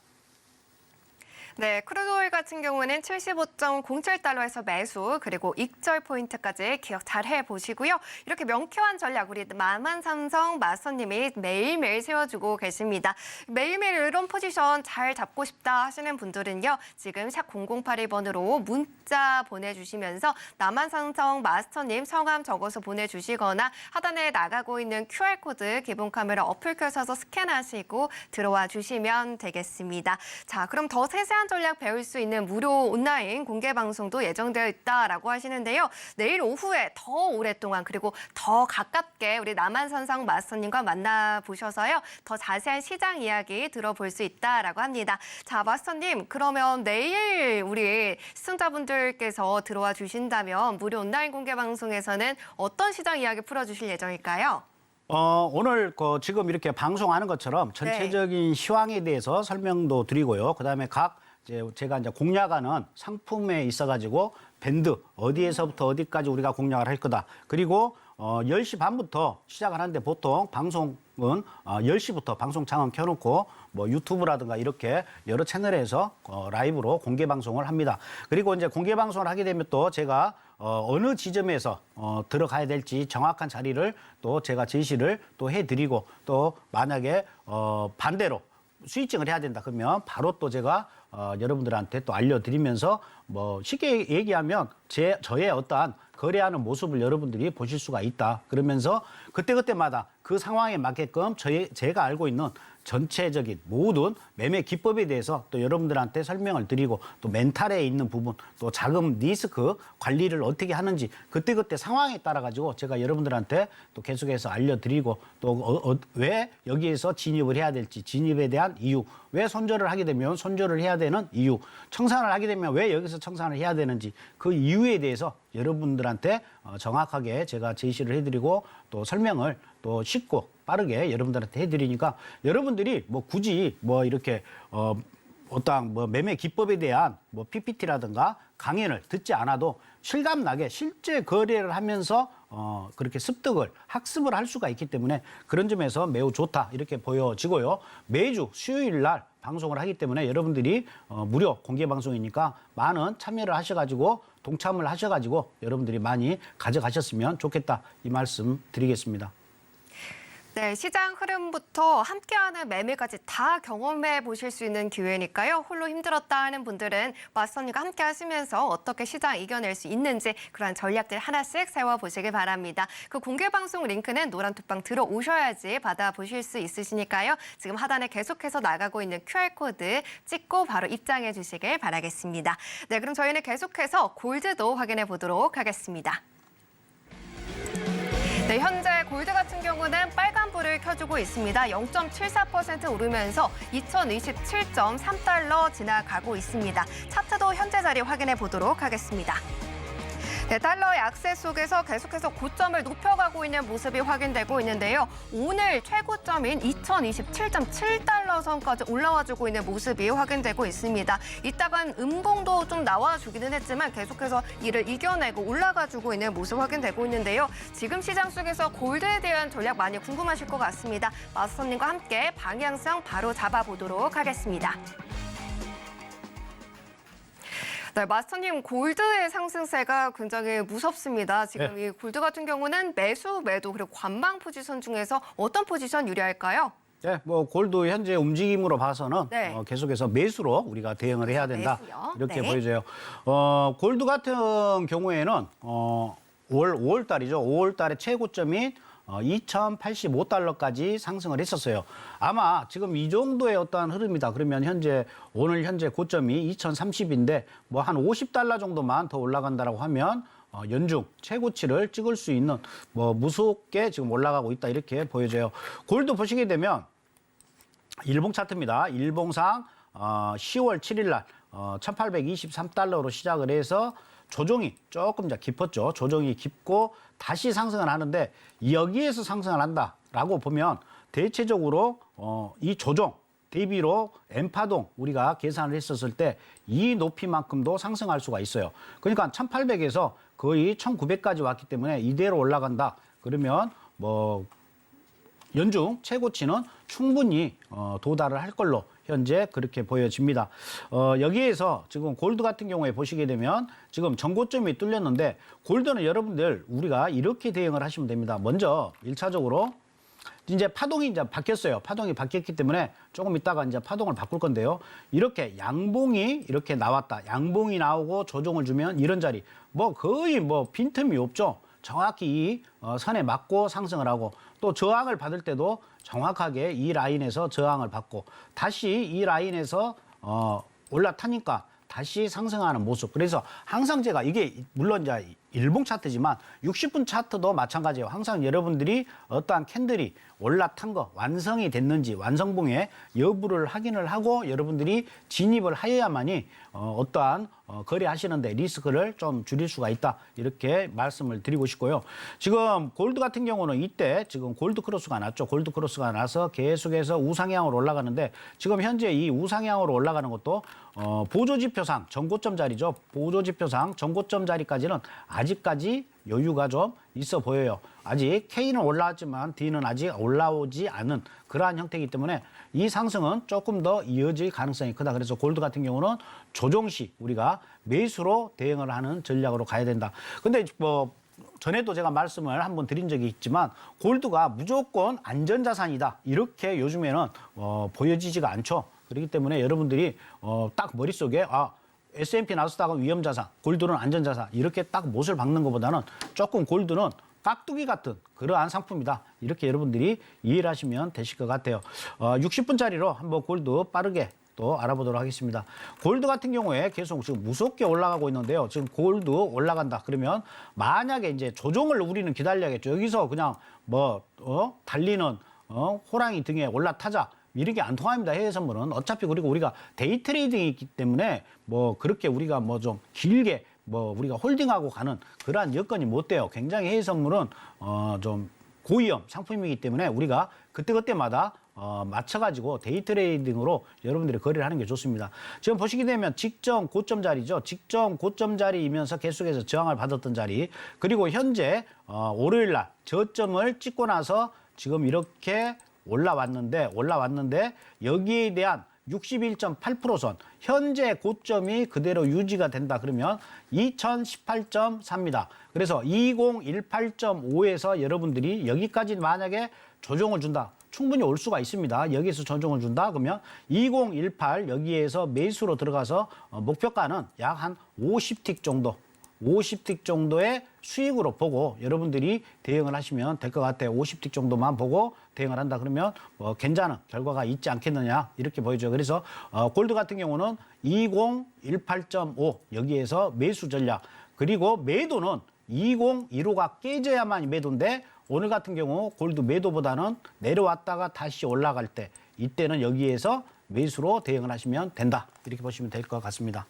네, 크루드오일 같은 경우는 75.07달러에서 매수, 그리고 익절 포인트까지 기억 잘 해보시고요. 이렇게 명쾌한 전략 우리 마만삼성 마스터님이 매일매일 세워주고 계십니다. 매일매일 이런 포지션 잘 잡고 싶다 하시는 분들은요. 지금 샵 0082번으로 문자 보내주시면서 마만삼성 마스터님 성함 적어서 보내주시거나 하단에 나가고 있는 QR코드 기본 카메라 어플 켜셔서 스캔하시고 들어와 주시면 되겠습니다. 자, 그럼 더 세세한 전략 배울 수 있는 무료 온라인 공개 방송도 예정되어 있다라고 하시는데요. 내일 오후에 더 오랫동안 그리고 더 가깝게 우리 남한선상 마스터님과 만나보셔서요. 더 자세한 시장 이야기 들어볼 수 있다라고 합니다. 자, 마스터님 그러면 내일 우리 시청자분들께서 들어와 주신다면 무료 온라인 공개 방송에서는 어떤 시장 이야기 풀어주실 예정일까요? 오늘 지금 이렇게 방송하는 것처럼 전체적인 시황에 대해서 설명도 드리고요. 그다음에 각 제가 이제 공략하는 상품에 있어가지고 밴드 어디에서부터 어디까지 우리가 공략을 할 거다. 그리고 10시 반부터 시작을 하는데 보통 방송은 10시부터 방송창은 켜놓고 뭐 유튜브라든가 이렇게 여러 채널에서 라이브로 공개 방송을 합니다. 그리고 이제 공개 방송을 하게 되면 또 제가 어느 지점에서 들어가야 될지 정확한 자리를 또 제가 제시를 또 해드리고 또 만약에 반대로 스위칭을 해야 된다 그러면 바로 또 제가 여러분들한테 또 알려드리면서 뭐 쉽게 얘기하면 저의 어떠한 거래하는 모습을 여러분들이 보실 수가 있다. 그러면서 그때그때마다 그 상황에 맞게끔 제가 알고 있는 전체적인 모든 매매 기법에 대해서 또 여러분들한테 설명을 드리고 또 멘탈에 있는 부분 또 자금 리스크 관리를 어떻게 하는지 그때그때 상황에 따라 가지고 제가 여러분들한테 또 계속해서 알려드리고 또 왜 여기에서 진입을 해야 될지 진입에 대한 이유 왜 손절을 하게 되면 손절을 해야 되는 이유 청산을 하게 되면 왜 여기서 청산을 해야 되는지 그 이유에 대해서 여러분들한테 정확하게 제가 제시를 해드리고 또 설명을 또 쉽고 빠르게 여러분들한테 해드리니까 여러분들이 뭐 굳이 뭐 이렇게 어떠한 뭐 매매 기법에 대한 뭐 PPT라든가 강연을 듣지 않아도 실감나게 실제 거래를 하면서 그렇게 습득을 학습을 할 수가 있기 때문에 그런 점에서 매우 좋다 이렇게 보여지고요. 매주 수요일 날 방송을 하기 때문에 여러분들이 무료 공개 방송이니까 많은 참여를 하셔가지고 동참을 하셔가지고 여러분들이 많이 가져가셨으면 좋겠다 이 말씀 드리겠습니다. 네, 시장 흐름부터 함께하는 매매까지 다 경험해 보실 수 있는 기회니까요. 홀로 힘들었다 하는 분들은 마스터님과 함께 하시면서 어떻게 시장 이겨낼 수 있는지 그러한 전략들 하나씩 세워보시길 바랍니다. 그 공개방송 링크는 노란톡방 들어오셔야지 받아보실 수 있으시니까요. 지금 하단에 계속해서 나가고 있는 QR코드 찍고 바로 입장해 주시길 바라겠습니다. 네, 그럼 저희는 계속해서 골드도 확인해 보도록 하겠습니다. 네, 현재 골드 같은 경우는 빨간불을 켜주고 있습니다. 0.74% 오르면서 2027.3달러 지나가고 있습니다. 차트도 현재 자리 확인해 보도록 하겠습니다. 네, 달러의 약세 속에서 계속해서 고점을 높여가고 있는 모습이 확인되고 있는데요. 오늘 최고점인 2027.7달러 선까지 올라와주고 있는 모습이 확인되고 있습니다. 이따간 음봉도 좀 나와주기는 했지만 계속해서 이를 이겨내고 올라가주고 있는 모습 확인되고 있는데요. 지금 시장 속에서 골드에 대한 전략 많이 궁금하실 것 같습니다. 마스터님과 함께 방향성 바로 잡아보도록 하겠습니다. 네, 마스터님, 골드의 상승세가 굉장히 무섭습니다. 지금 이 골드 같은 경우는 매수, 매도 그리고 관망 포지션 중에서 어떤 포지션 유리할까요? 네, 뭐 골드 현재 움직임으로 봐서는 계속해서 매수로 우리가 대응을 해야 된다. 매수요? 이렇게 네. 보여져요. 골드 같은 경우에는 5월 달이죠. 5월 달에 최고점인 2,085달러까지 상승을 했었어요. 아마 지금 이 정도의 어떠한 흐름이다. 그러면 오늘 현재 고점이 2,030인데 뭐 한 50달러 정도만 더 올라간다라고 하면 연중 최고치를 찍을 수 있는 뭐 무섭게 지금 올라가고 있다 이렇게 보여져요. 골드 보시게 되면 일봉 차트입니다. 일봉상 10월 7일 날 1,823달러로 시작을 해서 조정이 조금 이제 깊었죠. 조정이 깊고 다시 상승을 하는데 여기에서 상승을 한다라고 보면 대체적으로 이 조정 대비로 N파동 우리가 계산을 했었을 때 이 높이만큼도 상승할 수가 있어요. 그러니까 1,800에서 거의 1,900까지 왔기 때문에 이대로 올라간다. 그러면 뭐 연중 최고치는 충분히 도달을 할 걸로 현재 그렇게 보여집니다. 여기에서 지금 골드 같은 경우에 보시게 되면 지금 전고점이 뚫렸는데 골드는 여러분들 우리가 이렇게 대응을 하시면 됩니다. 먼저 1차적으로 이제 파동이 이제 바뀌었어요. 파동이 바뀌었기 때문에 조금 있다가 이제 파동을 바꿀 건데요. 이렇게 양봉이 이렇게 나왔다. 양봉이 나오고 조정을 주면 이런 자리 뭐 거의 뭐 빈틈이 없죠. 정확히 이 선에 맞고 상승을 하고 또 저항을 받을 때도 정확하게 이 라인에서 저항을 받고 다시 이 라인에서 올라타니까 다시 상승하는 모습. 그래서 항상 제가 이게 물론 이제 일봉 차트지만 60분 차트도 마찬가지예요. 항상 여러분들이 어떠한 캔들이 올라탄 거 완성이 됐는지 완성봉의 여부를 확인을 하고 여러분들이 진입을 하여야만이 어떠한 거래하시는데 리스크를 좀 줄일 수가 있다. 이렇게 말씀을 드리고 싶고요. 지금 골드 같은 경우는 이때 지금 골드 크로스가 났죠. 골드 크로스가 나서 계속해서 우상향으로 올라가는데 지금 현재 이 우상향으로 올라가는 것도 보조지표상 전고점 자리죠. 보조지표상 전고점 자리까지는 아직까지 여유가 좀 있어 보여요. 아직 K는 올라왔지만 D는 아직 올라오지 않은 그러한 형태이기 때문에 이 상승은 조금 더 이어질 가능성이 크다. 그래서 골드 같은 경우는 조정 시 우리가 매수로 대응을 하는 전략으로 가야 된다. 근데 뭐 전에도 제가 말씀을 한번 드린 적이 있지만 골드가 무조건 안전자산이다. 이렇게 요즘에는 보여지지가 않죠. 그렇기 때문에 여러분들이 딱 머릿속에 S&P 나스닥은 위험자산, 골드는 안전자산 이렇게 딱 못을 박는 것보다는 조금 골드는 깍두기 같은 그러한 상품이다. 이렇게 여러분들이 이해를 하시면 되실 것 같아요. 60분짜리로 한번 골드 빠르게 또 알아보도록 하겠습니다. 골드 같은 경우에 계속 지금 무섭게 올라가고 있는데요. 지금 골드 올라간다. 그러면 만약에 이제 조정을 우리는 기다려야겠죠. 여기서 그냥 달리는 호랑이 등에 올라타자. 이렇게 안 통합니다. 해외 선물은. 어차피 그리고 우리가 데이 트레이딩이기 때문에 그렇게 우리가 좀 길게 우리가 홀딩하고 가는 그러한 여건이 못 돼요. 굉장히 해외 선물은 좀 고위험 상품이기 때문에 우리가 그때그때마다 맞춰가지고 데이 트레이딩으로 여러분들이 거래를 하는 게 좋습니다. 지금 보시게 되면 직전 고점 자리죠. 직전 고점 자리이면서 계속해서 저항을 받았던 자리. 그리고 현재 월요일 날 저점을 찍고 나서 지금 이렇게 올라왔는데 여기에 대한 61.8%선 현재 고점이 그대로 유지가 된다 그러면 2018.4입니다. 그래서 2018.5에서 여러분들이 여기까지 만약에 조정을 준다. 충분히 올 수가 있습니다. 여기에서 조정을 준다 그러면 2018 여기에서 매수로 들어가서 목표가는 약 한 50틱 정도. 50틱 정도의 수익으로 보고 여러분들이 대응을 하시면 될 것 같아요. 50틱 정도만 보고 대응을 한다 그러면 괜찮은 결과가 있지 않겠느냐 이렇게 보이죠. 그래서 골드 같은 경우는 2018.5 여기에서 매수 전략 그리고 매도는 2015가 깨져야만 매도인데 오늘 같은 경우 골드 매도보다는 내려왔다가 다시 올라갈 때 이때는 여기에서 매수로 대응을 하시면 된다 이렇게 보시면 될 것 같습니다.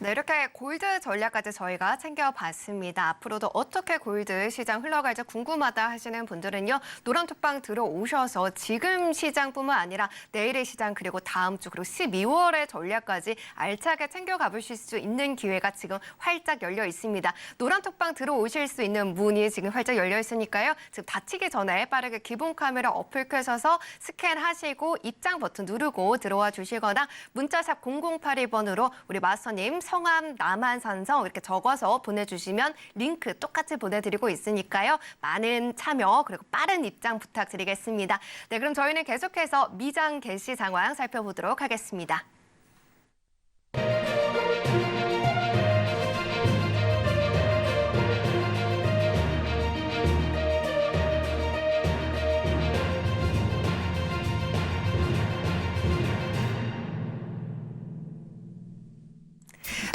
네, 이렇게 골드 전략까지 저희가 챙겨봤습니다. 앞으로도 어떻게 골드 시장 흘러갈지 궁금하다 하시는 분들은요. 노란톡방 들어오셔서 지금 시장뿐만 아니라 내일의 시장 그리고 다음 주 그리고 12월의 전략까지 알차게 챙겨가 보실 수 있는 기회가 지금 활짝 열려 있습니다. 노란톡방 들어오실 수 있는 문이 지금 활짝 열려 있으니까요. 지금 닫히기 전에 빠르게 기본 카메라 어플 켜셔서 스캔하시고 입장 버튼 누르고 들어와 주시거나 문자샵 0082번으로 우리 마스터님 성함, 남한산성 이렇게 적어서 보내주시면 링크 똑같이 보내드리고 있으니까요. 많은 참여 그리고 빠른 입장 부탁드리겠습니다. 네, 그럼 저희는 계속해서 미장 개시 상황 살펴보도록 하겠습니다.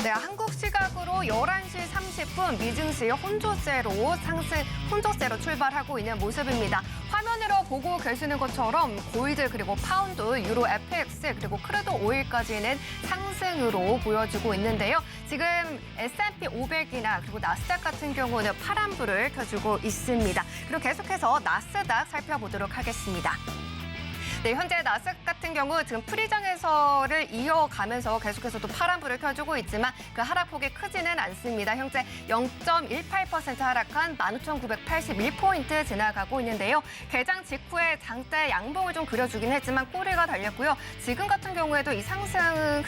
네, 한국 시각으로 11시 30분 미증시 혼조세로 출발하고 있는 모습입니다. 화면으로 보고 계시는 것처럼 골드 그리고 파운드, 유로 FX 그리고 크루드 오일까지는 상승으로 보여지고 있는데요. 지금 S&P 500이나 그리고 나스닥 같은 경우는 파란불을 켜주고 있습니다. 그리고 계속해서 나스닥 살펴보도록 하겠습니다. 네, 현재 나스닥 같은 경우 지금 프리장에서를 이어가면서 계속해서 또 파란불을 켜주고 있지만 그 하락폭이 크지는 않습니다. 현재 0.18% 하락한 15,981포인트 지나가고 있는데요. 개장 직후에 장대 양봉을 좀 그려주긴 했지만 꼬리가 달렸고요. 지금 같은 경우에도 이 상승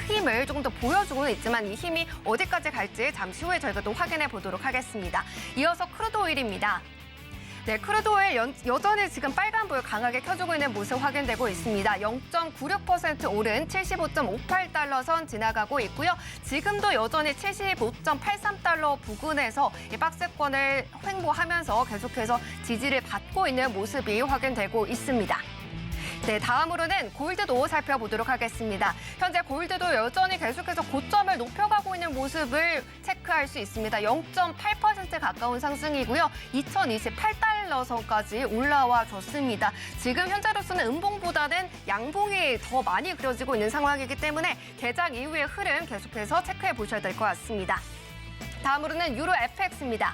힘을 조금 더 보여주고는 있지만 이 힘이 어디까지 갈지 잠시 후에 저희가 또 확인해 보도록 하겠습니다. 이어서 크루드 오일입니다. 네, 크루드 오일 여전히 지금 빨간불 강하게 켜주고 있는 모습 확인되고 있습니다. 0.96% 오른 75.58달러 선 지나가고 있고요. 지금도 여전히 75.83달러 부근에서 이 박스권을 횡보하면서 계속해서 지지를 받고 있는 모습이 확인되고 있습니다. 네, 다음으로는 골드도 살펴보도록 하겠습니다. 현재 골드도 여전히 계속해서 고점을 높여가고 있는 모습을 체크할 수 있습니다. 0.8% 가까운 상승이고요. 2028달러 선까지 올라와 줬습니다. 지금 현재로서는 음봉보다는 양봉이 더 많이 그려지고 있는 상황이기 때문에 개장 이후의 흐름 계속해서 체크해 보셔야 될 것 같습니다. 다음으로는 유로 FX입니다.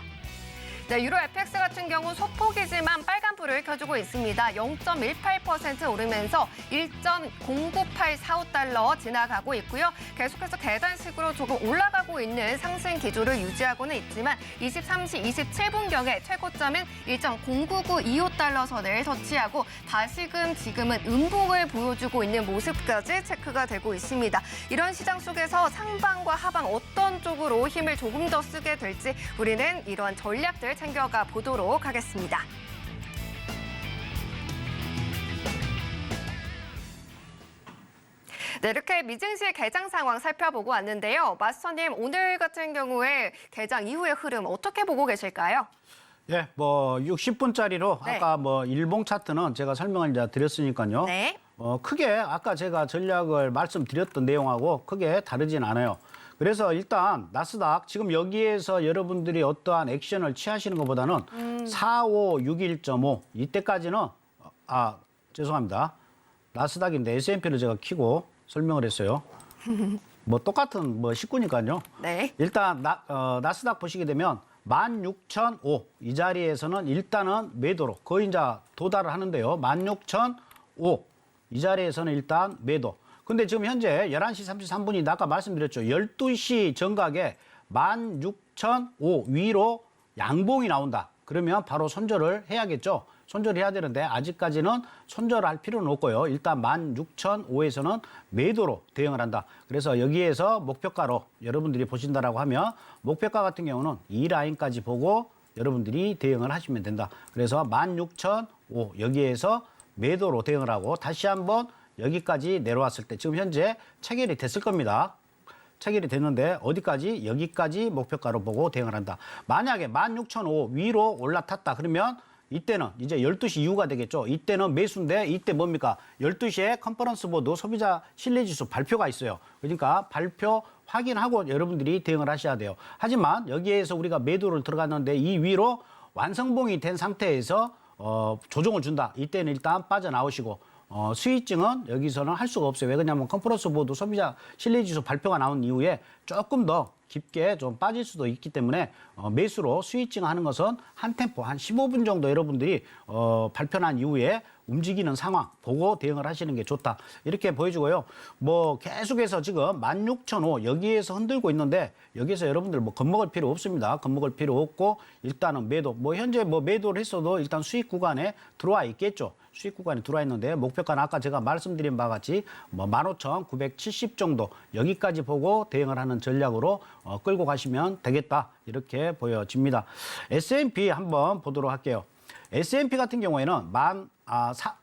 네, 유로 FX 같은 경우 소폭이지만 빨간불을 켜주고 있습니다. 0.18% 오르면서 1.09845달러 지나가고 있고요. 계속해서 계단식으로 조금 올라가고 있는 상승 기조를 유지하고는 있지만 23시 27분경에 최고점인 1.09925달러 선을 터치하고 다시금 지금은 음봉을 보여주고 있는 모습까지 체크가 되고 있습니다. 이런 시장 속에서 상방과 하방 어떤 쪽으로 힘을 조금 더 쓰게 될지 우리는 이런 전략들 챙겨가 보도록 하겠습니다. 네, 이렇게 미증시 개장 상황 살펴보고 왔는데요. 마스터님, 오늘 같은 경우에 개장 이후의 흐름 어떻게 보고 계실까요? 예, 뭐 60분짜리로 네. 아까 뭐 일봉 차트는 제가 설명을 이제 드렸으니까요. 네. 크게 아까 제가 전략을 말씀드렸던 내용하고 크게 다르진 않아요. 그래서 일단 나스닥 지금 여기에서 여러분들이 어떠한 액션을 취하시는 것보다는 4561.5 이때까지는 죄송합니다. 나스닥인데 S&P를 제가 키고 설명을 했어요. 뭐 똑같은 뭐 식구니까요. 네. 일단 나스닥 보시게 되면 16,005 이 자리에서는 일단은 매도로 거의 이제 도달을 하는데요. 16,005 이 자리에서는 일단 매도. 근데 지금 현재 11시 33분인데 아까 말씀드렸죠. 12시 정각에 16,005 위로 양봉이 나온다. 그러면 바로 손절을 해야겠죠. 손절을 해야 되는데 아직까지는 손절을 할 필요는 없고요. 일단 16,005에서는 매도로 대응을 한다. 그래서 여기에서 목표가로 여러분들이 보신다라고 하면 목표가 같은 경우는 이 라인까지 보고 여러분들이 대응을 하시면 된다. 그래서 16,005 여기에서 매도로 대응을 하고 다시 한번 여기까지 내려왔을 때 지금 현재 체결이 됐을 겁니다. 체결이 됐는데 어디까지? 여기까지 목표가로 보고 대응을 한다. 만약에 16,005 위로 올라탔다 그러면 이때는 이제 12시 이후가 되겠죠. 이때는 매수인데 이때 뭡니까? 12시에 컨퍼런스 보드 소비자 신뢰지수 발표가 있어요. 그러니까 발표 확인하고 여러분들이 대응을 하셔야 돼요. 하지만 여기에서 우리가 매도를 들어갔는데 이 위로 완성봉이 된 상태에서 조정을 준다. 이때는 일단 빠져나오시고 수익증은 여기서는 할 수가 없어요. 왜 그러냐면 컨퍼런스 보드 소비자 신뢰지수 발표가 나온 이후에 조금 더 깊게 좀 빠질 수도 있기 때문에 매수로 수익증 하는 것은 한 템포 한 15분 정도 여러분들이 발표 난 이후에 움직이는 상황 보고 대응을 하시는 게 좋다. 이렇게 보여주고요. 뭐 계속해서 지금 16,005 여기에서 흔들고 있는데 여기서 여러분들 뭐 겁먹을 필요 없습니다. 겁먹을 필요 없고 일단은 매도. 뭐 현재 뭐 매도를 했어도 일단 수익 구간에 들어와 있겠죠. 수익 구간에 들어와 있는데 목표가는 아까 제가 말씀드린 바와 같이 뭐 15,970 정도 여기까지 보고 대응을 하는 전략으로 끌고 가시면 되겠다. 이렇게 보여집니다. S&P 한번 보도록 할게요. S&P 같은 경우에는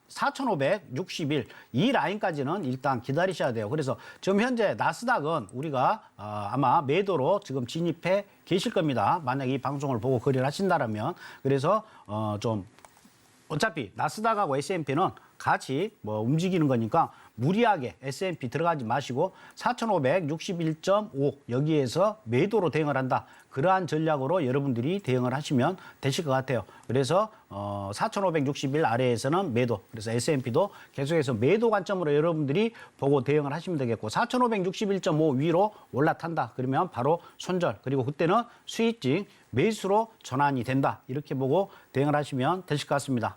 4,561 이 라인까지는 일단 기다리셔야 돼요. 그래서 지금 현재 나스닥은 우리가 아마 매도로 지금 진입해 계실 겁니다. 만약 이 방송을 보고 거래를 하신다면 그래서 좀 어차피 나스닥하고 S&P는 같이 뭐 움직이는 거니까 무리하게 S&P 들어가지 마시고 4,561.5 여기에서 매도로 대응을 한다. 그러한 전략으로 여러분들이 대응을 하시면 되실 것 같아요. 그래서 4,561 아래에서는 매도. 그래서 S&P도 계속해서 매도 관점으로 여러분들이 보고 대응을 하시면 되겠고 4,561.5 위로 올라탄다. 그러면 바로 손절. 그리고 그때는 수익증 매수로 전환이 된다. 이렇게 보고 대응을 하시면 되실 것 같습니다.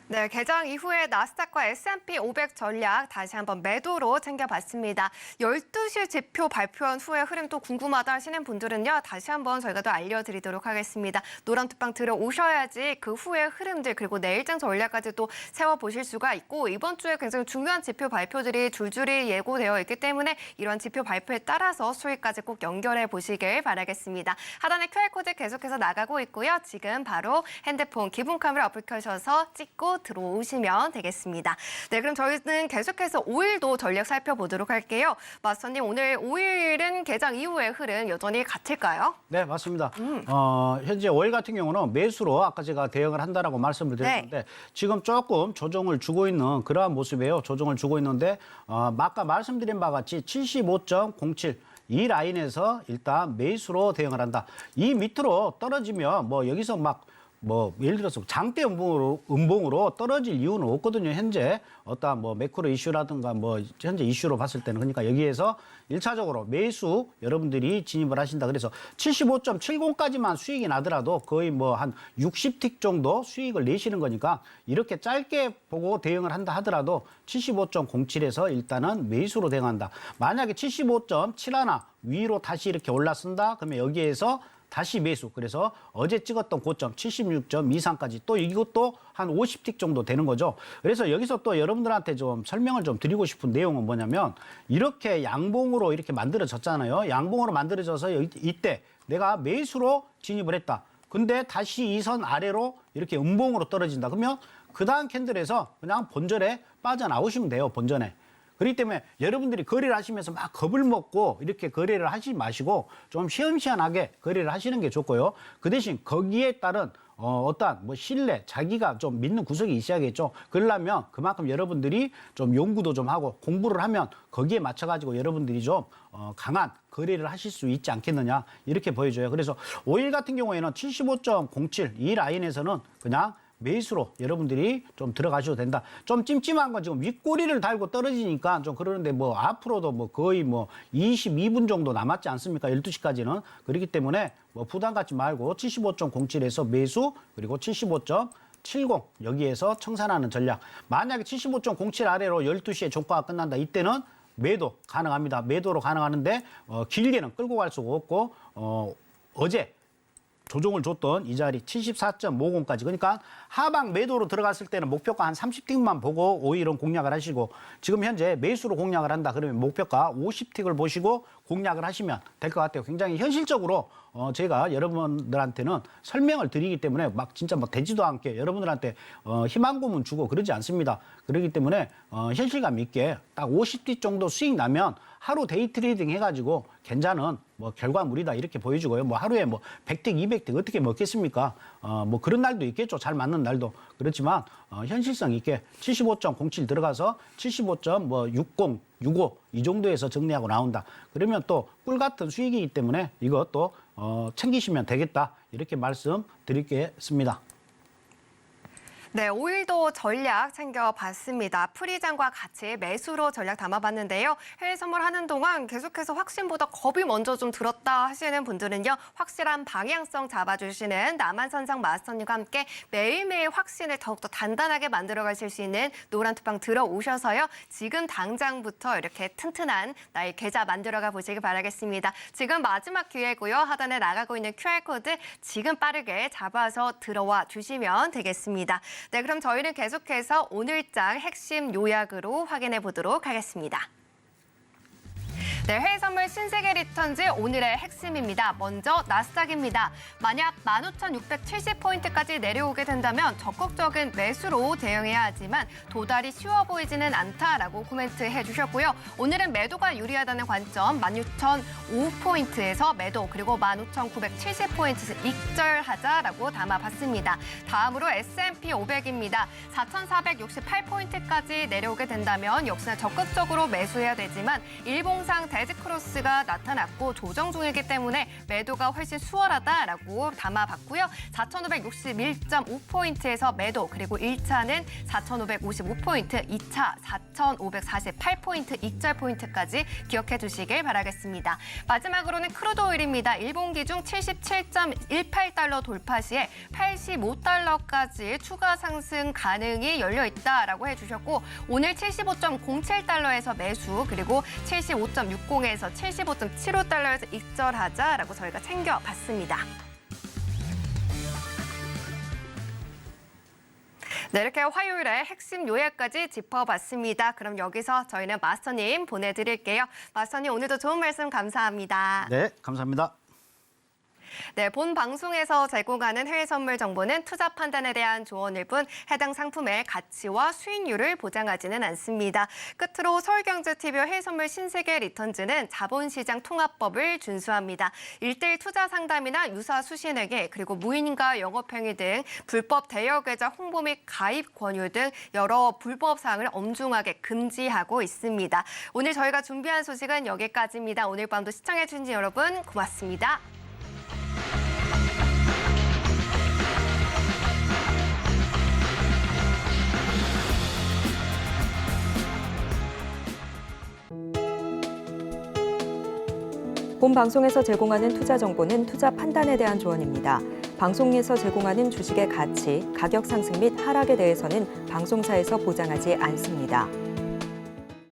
네, 개장 이후에 나스닥과 S&P 500 전략 다시 한번 매도로 챙겨봤습니다. 12시 지표 발표한 후의 흐름 또 궁금하다 하시는 분들은요. 다시 한번 저희가 또 알려드리도록 하겠습니다. 노란투빵 들어오셔야지 그 후의 흐름들 그리고 내일장 전략까지 또 세워보실 수가 있고 이번 주에 굉장히 중요한 지표 발표들이 줄줄이 예고되어 있기 때문에 이런 지표 발표에 따라서 수익까지 꼭 연결해 보시길 바라겠습니다. 하단에 QR코드 계속해서 나가고 있고요. 지금 바로 핸드폰 기본 카메라 어플 켜셔서 찍고 들어오시면 되겠습니다. 네, 그럼 저희는 계속해서 5일도 전략 살펴보도록 할게요. 마스터님, 오늘 5일은 개장 이후의 흐름 여전히 같을까요? 네, 맞습니다. 현재 5일 같은 경우는 매수로 아까 제가 대응을 한다라고 말씀을 드렸는데 네. 지금 조금 조정을 주고 있는 그러한 모습이에요. 조정을 주고 있는데 아까 말씀드린 바와 같이 75.07 이 라인에서 일단 매수로 대응을 한다. 이 밑으로 떨어지면 뭐 여기서 예를 들어서 장대 음봉으로 떨어질 이유는 없거든요. 현재 어떤 매크로 이슈라든가 현재 이슈로 봤을 때는 그러니까 여기에서 1차적으로 매수 여러분들이 진입을 하신다. 그래서 75.70까지만 수익이 나더라도 거의 한 60틱 정도 수익을 내시는 거니까 이렇게 짧게 보고 대응을 한다 하더라도 75.07에서 일단은 매수로 대응한다. 만약에 75.71 위로 다시 이렇게 올라선다. 그러면 여기에서 다시 매수. 그래서 어제 찍었던 고점 76.23까지 또 이것도 한 50틱 정도 되는 거죠. 그래서 여기서 또 여러분들한테 좀 설명을 좀 드리고 싶은 내용은 뭐냐면 이렇게 양봉으로 이렇게 만들어졌잖아요. 양봉으로 만들어져서 이때 내가 매수로 진입을 했다. 근데 다시 이 선 아래로 이렇게 음봉으로 떨어진다. 그러면 그 다음 캔들에서 그냥 본전에 빠져나오시면 돼요. 본전에. 그렇기 때문에 여러분들이 거래를 하시면서 막 겁을 먹고 이렇게 거래를 하지 마시고 좀 시원시원하게 거래를 하시는 게 좋고요. 그 대신 거기에 따른 어떠한 신뢰, 자기가 좀 믿는 구석이 있어야겠죠. 그러려면 그만큼 여러분들이 좀 연구도 좀 하고 공부를 하면 거기에 맞춰가지고 여러분들이 좀 강한 거래를 하실 수 있지 않겠느냐 이렇게 보여줘요. 그래서 5일 같은 경우에는 75.07 이 라인에서는 그냥 매수로 여러분들이 좀 들어가셔도 된다. 좀 찜찜한 건 지금 윗꼬리를 달고 떨어지니까 좀 그러는데 앞으로도 거의 22분 정도 남았지 않습니까? 12시까지는. 그렇기 때문에 부담 갖지 말고 75.07에서 매수 그리고 75.70 여기에서 청산하는 전략. 만약에 75.07 아래로 12시에 종가가 끝난다. 이때는 매도 가능합니다. 매도로 가능하는데 길게는 끌고 갈 수가 없고 어제 조정을 줬던 이 자리 74.50까지. 그러니까 하방 매도로 들어갔을 때는 목표가 한 30틱만 보고 5일은 공략을 하시고 지금 현재 매수로 공략을 한다. 그러면 목표가 50틱을 보시고 공략을 하시면 될 것 같아요. 굉장히 현실적으로 제가 여러분들한테는 설명을 드리기 때문에 진짜 되지도 않게 여러분들한테 희망 고문 주고 그러지 않습니다. 그렇기 때문에 현실감 있게 딱 50틱 정도 수익 나면 하루 데이 트레이딩 해가지고 괜찮은 결과물이다 이렇게 보여주고요. 하루에 100틱, 200틱 어떻게 먹겠습니까? 그런 날도 있겠죠. 잘 맞는 날도. 그렇지만 현실성 있게 75.07 들어가서 75.60, 65 이 정도에서 정리하고 나온다. 그러면 또 꿀 같은 수익이기 때문에 이것도 챙기시면 되겠다. 이렇게 말씀드리겠습니다. 네, 5일도 전략 챙겨봤습니다. 프리장과 같이 매수로 전략 담아봤는데요. 해외 선물하는 동안 계속해서 확신보다 겁이 먼저 좀 들었다 하시는 분들은요. 확실한 방향성 잡아주시는 남한선상 마스터님과 함께 매일매일 확신을 더욱더 단단하게 만들어가실 수 있는 노란투방 들어오셔서요. 지금 당장부터 이렇게 튼튼한 나의 계좌 만들어가 보시기 바라겠습니다. 지금 마지막 기회고요. 하단에 나가고 있는 QR코드 지금 빠르게 잡아서 들어와 주시면 되겠습니다. 네, 그럼 저희는 계속해서 오늘장 핵심 요약으로 확인해 보도록 하겠습니다. 네, 해외 선물 신세계 리턴즈 오늘의 핵심입니다. 먼저 나스닥입니다. 만약 15,670포인트까지 내려오게 된다면 적극적인 매수로 대응해야 하지만 도달이 쉬워 보이지는 않다라고 코멘트해 주셨고요. 오늘은 매도가 유리하다는 관점 16,005포인트에서 매도 그리고 15,970포인트에서 익절하자라고 담아봤습니다. 다음으로 S&P 500입니다. 4,468포인트까지 내려오게 된다면 역시나 적극적으로 매수해야 되지만 일봉상 데드크로스가 나타났고 조정 중이기 때문에 매도가 훨씬 수월하다라고 담아봤고요. 4,561.5포인트에서 매도 그리고 1차는 4,555포인트, 2차 4,548포인트 익절 포인트까지 기억해 주시길 바라겠습니다. 마지막으로는 크루드 오일입니다. 일본 기준 77.18달러 돌파 시에 85달러까지 추가 상승 가능이 열려 있다라고 해주셨고 오늘 75.07달러에서 매수 그리고 75.60에서 75.75달러에서 익절하자라고 저희가 챙겨봤습니다. 네, 이렇게 화요일에 핵심 요약까지 짚어봤습니다. 그럼 여기서 저희는 마스터님 보내드릴게요. 마스터님 오늘도 좋은 말씀 감사합니다. 네, 감사합니다. 네, 본 방송에서 제공하는 해외 선물 정보는 투자 판단에 대한 조언일 뿐 해당 상품의 가치와 수익률을 보장하지는 않습니다. 끝으로 서울경제TV 해외 선물 신세계 리턴즈는 자본시장 통합법을 준수합니다. 1:1 투자 상담이나 유사 수신회계 그리고 무인과 영업행위 등 불법 대여계좌 홍보 및 가입 권유 등 여러 불법 사항을 엄중하게 금지하고 있습니다. 오늘 저희가 준비한 소식은 여기까지입니다. 오늘 밤도 시청해주신 여러분 고맙습니다. 본 방송에서 제공하는 투자 정보는 투자 판단에 대한 조언입니다. 방송에서 제공하는 주식의 가치, 가격 상승 및 하락에 대해서는 방송사에서 보장하지 않습니다.